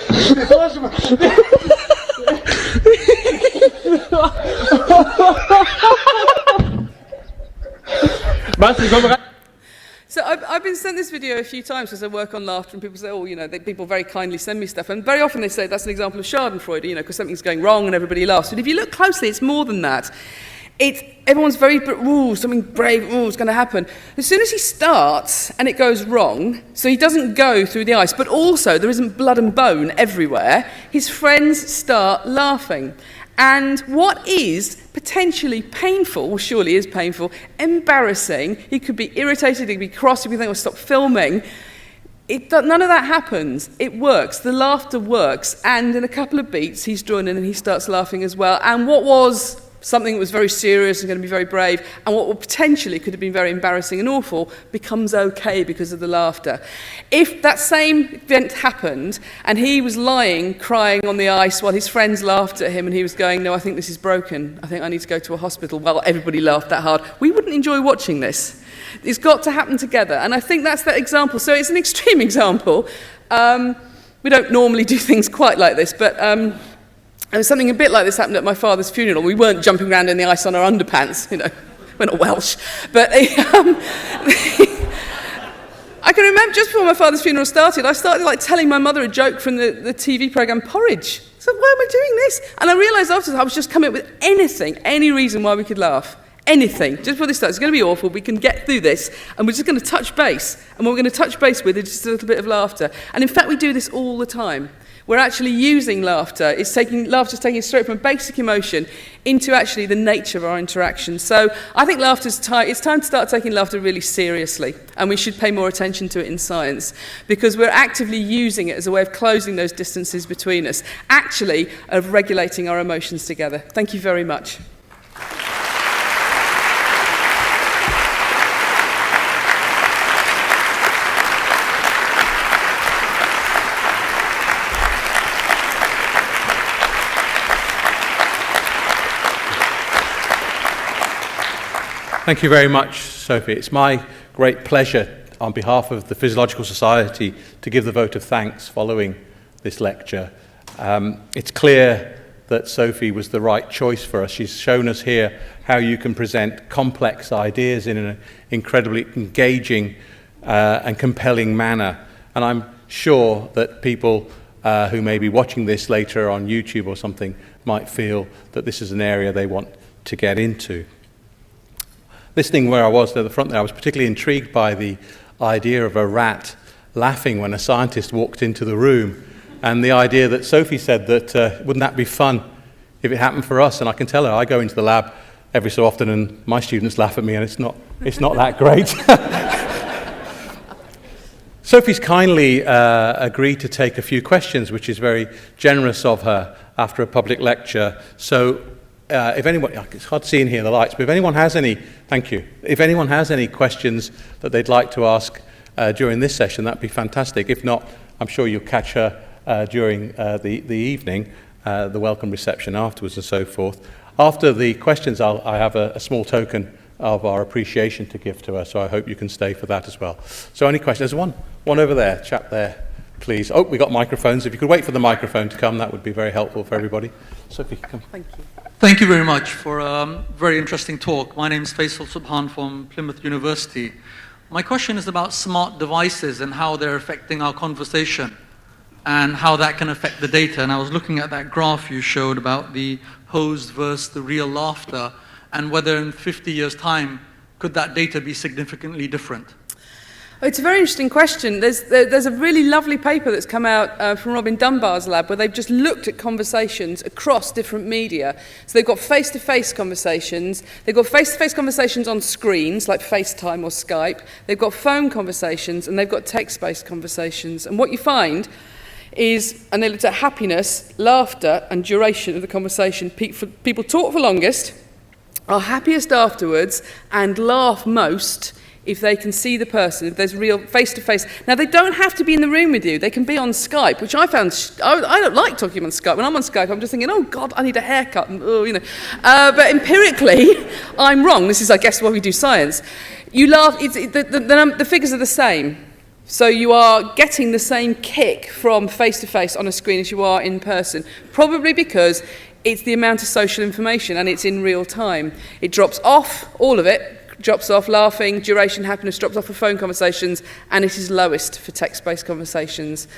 So I've been sent this video a few times because I work on laughter, and people say, oh, you know, people very kindly send me stuff. And very often they say that's an example of Schadenfreude, you know, because something's going wrong and everybody laughs. But if you look closely, it's more than that. Everyone's very, ooh, something brave, ooh, it's going to happen. As soon as he starts and it goes wrong, so he doesn't go through the ice, but also there isn't blood and bone everywhere, his friends start laughing. And what is potentially painful, well, surely is painful, embarrassing, he could be irritated, he could be cross, he could think, well, stop filming. None of that happens. It works. The laughter works. And in a couple of beats, he's drawn in and he starts laughing as well. And what was something that was very serious and going to be very brave, and what potentially could have been very embarrassing and awful, becomes okay because of the laughter. If that same event happened and he was lying, crying on the ice while his friends laughed at him and he was going, no, I think this is broken, I think I need to go to a hospital, while everybody laughed that hard, we wouldn't enjoy watching this. It's got to happen together, and I think that's that example. So it's an extreme example. We don't normally do things quite like this, but something a bit like this happened at my father's funeral. We weren't jumping around in the ice on our underpants, you know. We're not Welsh. But I can remember just before my father's funeral started, I started like telling my mother a joke from the TV programme Porridge. So why am I doing this? And I realised afterwards I was just coming up with anything, any reason why we could laugh. Anything. Just before this starts, it's going to be awful. We can get through this, and we're just going to touch base. And what we're going to touch base with is just a little bit of laughter. And in fact, we do this all the time. We're actually using laughter. Laughter's taking us straight from basic emotion into actually the nature of our interaction. So I think it's time to start taking laughter really seriously, and we should pay more attention to it in science, because we're actively using it as a way of closing those distances between us, actually of regulating our emotions together. Thank you very much. Thank you very much, Sophie. It's my great pleasure on behalf of the Physiological Society to give the vote of thanks following this lecture. It's clear that Sophie was the right choice for us. She's shown us here how you can present complex ideas in an incredibly engaging and compelling manner. And I'm sure that people who may be watching this later on YouTube or something might feel that this is an area they want to get into. Listening where I was at the front there, I was particularly intrigued by the idea of a rat laughing when a scientist walked into the room, and the idea that Sophie said that wouldn't that be fun if it happened for us? And I can tell her, I go into the lab every so often and my students laugh at me, and it's not that great. Sophie's kindly agreed to take a few questions, which is very generous of her after a public lecture. So if anyone, it's hard to see in here the lights, but if anyone has any, thank you. If anyone has any questions that they'd like to ask during this session, that'd be fantastic. If not, I'm sure you'll catch her during the evening, the welcome reception afterwards and so forth. After the questions, I have a small token of our appreciation to give to her, so I hope you can stay for that as well. So any questions? There's one over there, chap there, please. Oh, we got microphones. If you could wait for the microphone to come, that would be very helpful for everybody. Sophie, come. Thank you. Thank you very much for a very interesting talk. My name is Faisal Subhan from Plymouth University. My question is about smart devices and how they're affecting our conversation and how that can affect the data. And I was looking at that graph you showed about the posed versus the real laughter, and whether in 50 years' time, could that data be significantly different? It's a very interesting question. There's a really lovely paper that's come out from Robin Dunbar's lab where they've just looked at conversations across different media. So they've got face-to-face conversations, they've got face-to-face conversations on screens like FaceTime or Skype, they've got phone conversations, and they've got text-based conversations. And what you find is, and they looked at happiness, laughter, and duration of the conversation. People talk for longest, are happiest afterwards, and laugh most if they can see the person, if there's real face-to-face. Now, they don't have to be in the room with you. They can be on Skype, which I found, I don't like talking on Skype. When I'm on Skype, I'm just thinking, oh, God, I need a haircut. And, oh, you know. But empirically, I'm wrong. This is, I guess, why we do science. You laugh, the figures are the same. So you are getting the same kick from face-to-face on a screen as you are in person, probably because it's the amount of social information and it's in real time. It drops off, all of it, drops off, laughing, duration, happiness, drops off for phone conversations, and it is lowest for text-based conversations.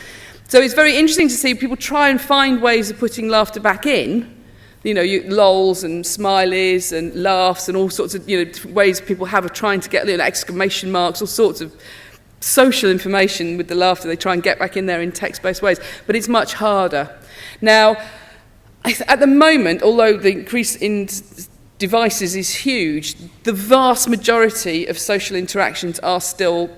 So it's very interesting to see people try and find ways of putting laughter back in, you know, lols and smileys and laughs and all sorts of, you know, ways people have of trying to get little exclamation marks, all sorts of social information with the laughter. They try and get back in there in text-based ways, but it's much harder. Now, at the moment, although the increase in devices is huge, the vast majority of social interactions are still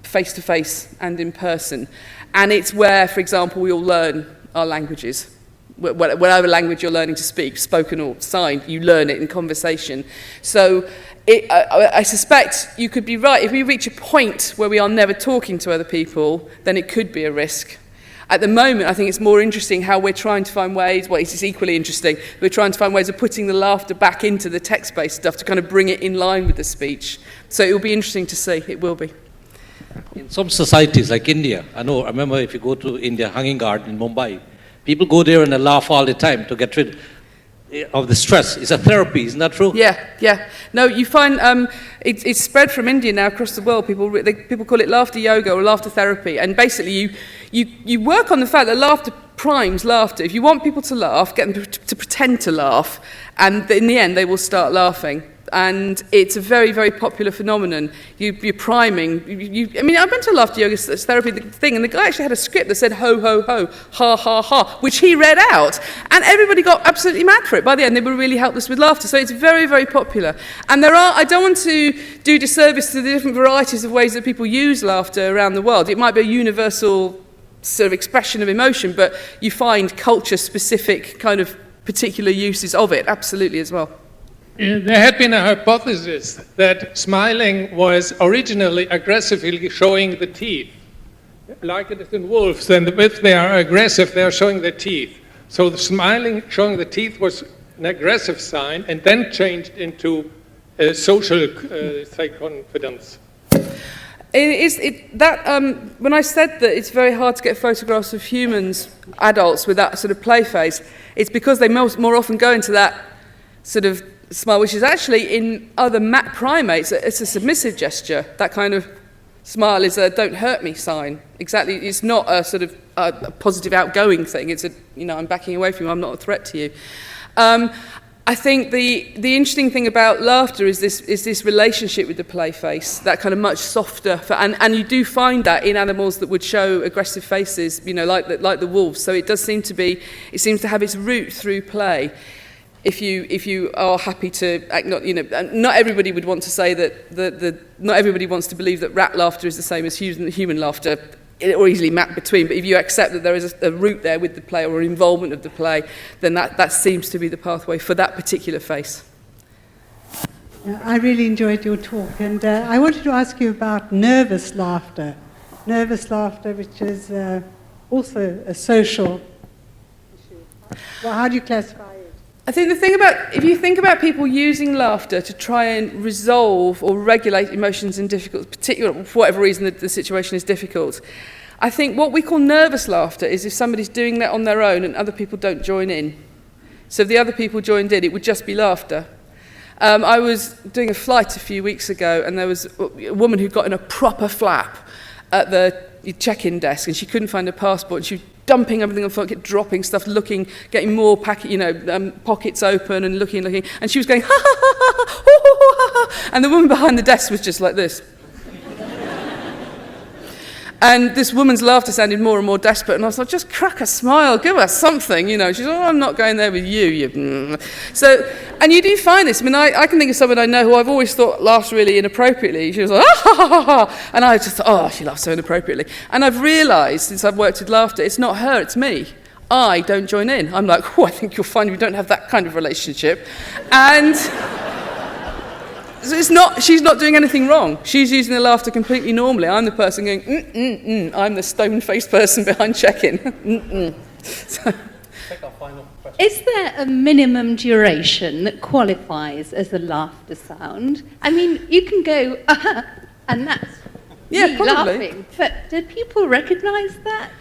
face-to-face and in person. And it's where, for example, we all learn our languages. Whatever language you're learning to speak, spoken or signed, you learn it in conversation. So I suspect you could be right. If we reach a point where we are never talking to other people, then it could be a risk. At the moment, I think it's more interesting how we're trying to find ways, well, it's equally interesting, we're trying to find ways of putting the laughter back into the text-based stuff to kind of bring it in line with the speech. So it will be interesting to see, it will be. In some societies like India, I remember if you go to India, Hanging Garden in Mumbai, people go there and they laugh all the time to get rid of the stress. It's a therapy, isn't that true? Yeah. No, you find it's spread from India now across the world. People call it laughter yoga or laughter therapy. And basically you work on the fact that laughter primes laughter. If you want people to laugh, get them to pretend to laugh, and in the end they will start laughing. And it's a very, very popular phenomenon. You're priming. I mean, I went to a laughter yoga therapy thing, and the guy actually had a script that said ho, ho, ho, ha, ha, ha, which he read out. And everybody got absolutely mad for it. By the end, they were really helped us with laughter. So it's very, very popular. And I don't want to do disservice to the different varieties of ways that people use laughter around the world. It might be a universal sort of expression of emotion, but you find culture-specific kind of particular uses of it, absolutely, as well. There had been a hypothesis that smiling was originally aggressively showing the teeth, like it is in wolves. And if they are aggressive, they are showing their teeth. So the smiling, showing the teeth, was an aggressive sign, and then changed into social confidence. When I said that it's very hard to get photographs of humans, adults, with that sort of play face, it's because they more often go into that sort of smile, which is actually in other primates, it's a submissive gesture. That kind of smile is a "don't hurt me" sign. Exactly, it's not a sort of a positive outgoing thing. It's I'm backing away from you. I'm not a threat to you. I think the interesting thing about laughter is this relationship with the play face, that kind of much softer, and you do find that in animals that would show aggressive faces, like the wolves. So it seems to have its root through play. If you are happy to act, not everybody would want to say that not everybody wants to believe that rat laughter is the same as human laughter, or easily mapped between. But if you accept that there is a root there with the play or involvement of the play, then that seems to be the pathway for that particular face. I really enjoyed your talk, and I wanted to ask you about nervous laughter. Nervous laughter, which is also a social issue. Well, how do you classify it? I think if you think about people using laughter to try and resolve or regulate emotions in difficult, particularly for whatever reason the situation is difficult, I think what we call nervous laughter is if somebody's doing that on their own and other people don't join in. So if the other people joined in, it would just be laughter. I was doing a flight a few weeks ago, and there was a woman who got in a proper flap at the check-in desk, and she couldn't find her passport, and she was dumping everything on the floor, dropping stuff, getting more pockets open and looking, and she was going, ha ha ha ha, ha, ha, ha, and the woman behind the desk was just like this. And this woman's laughter sounded more and more desperate, and I was like, just crack a smile, give us something, you know. She's like, oh, I'm not going there with you. So, and you do find this. I mean, I can think of someone I know who I've always thought laughs really inappropriately. She was like, ah, ha, ha, ha, ha. And I just thought, oh, she laughs so inappropriately. And I've realised, since I've worked with laughter, it's not her, it's me. I don't join in. I'm like, oh, I think you'll find we don't have that kind of relationship. And so she's not doing anything wrong. She's using the laughter completely normally. I'm the person going, I'm the stone-faced person behind check-in. So. Is there a minimum duration that qualifies as a laughter sound? I mean, you can go, and that's me laughing. But do people recognise that?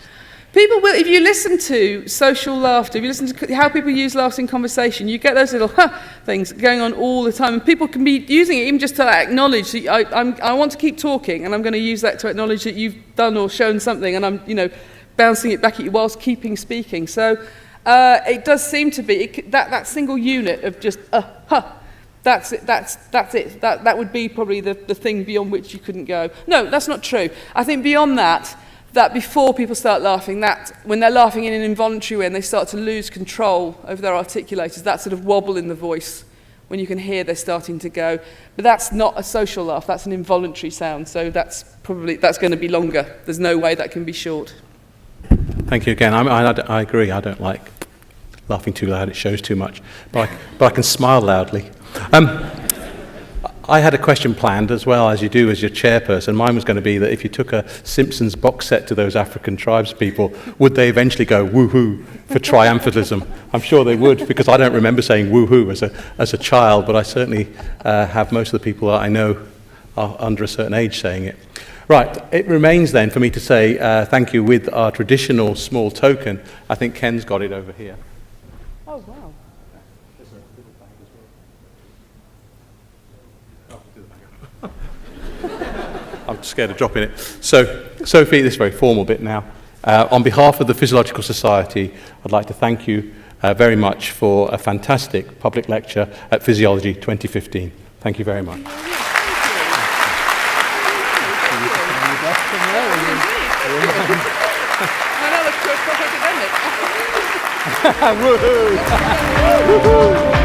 People will, if you listen to social laughter, if you listen to how people use laughter in conversation, you get those little things going on all the time. And people can be using it even just to acknowledge that I want to keep talking, and I'm going to use that to acknowledge that you've done or shown something, and I'm, bouncing it back at you whilst keeping speaking. So it does seem to be that single unit of just that's it. That would be probably the thing beyond which you couldn't go. No, that's not true. I think beyond that before people start laughing, that when they're laughing in an involuntary way and they start to lose control over their articulators, that sort of wobble in the voice, when you can hear they're starting to go. But that's not a social laugh, that's an involuntary sound, so that's going to be longer. There's no way that can be short. Thank you again. I agree, I don't like laughing too loud, it shows too much. But I can smile loudly. I had a question planned as well, as you do as your chairperson. Mine was going to be that if you took a Simpsons box set to those African tribes people, would they eventually go woohoo for triumphalism? I'm sure they would, because I don't remember saying woohoo as a child, but I certainly have most of the people that I know are under a certain age saying it. Right, it remains then for me to say thank you with our traditional small token. I think Ken's got it over here. Oh, wow. I'm scared of dropping it. So, Sophie, this is a very formal bit now. On behalf of the Physiological Society, I'd like to thank you very much for a fantastic public lecture at Physiology 2015. Thank you very much. Woohoo!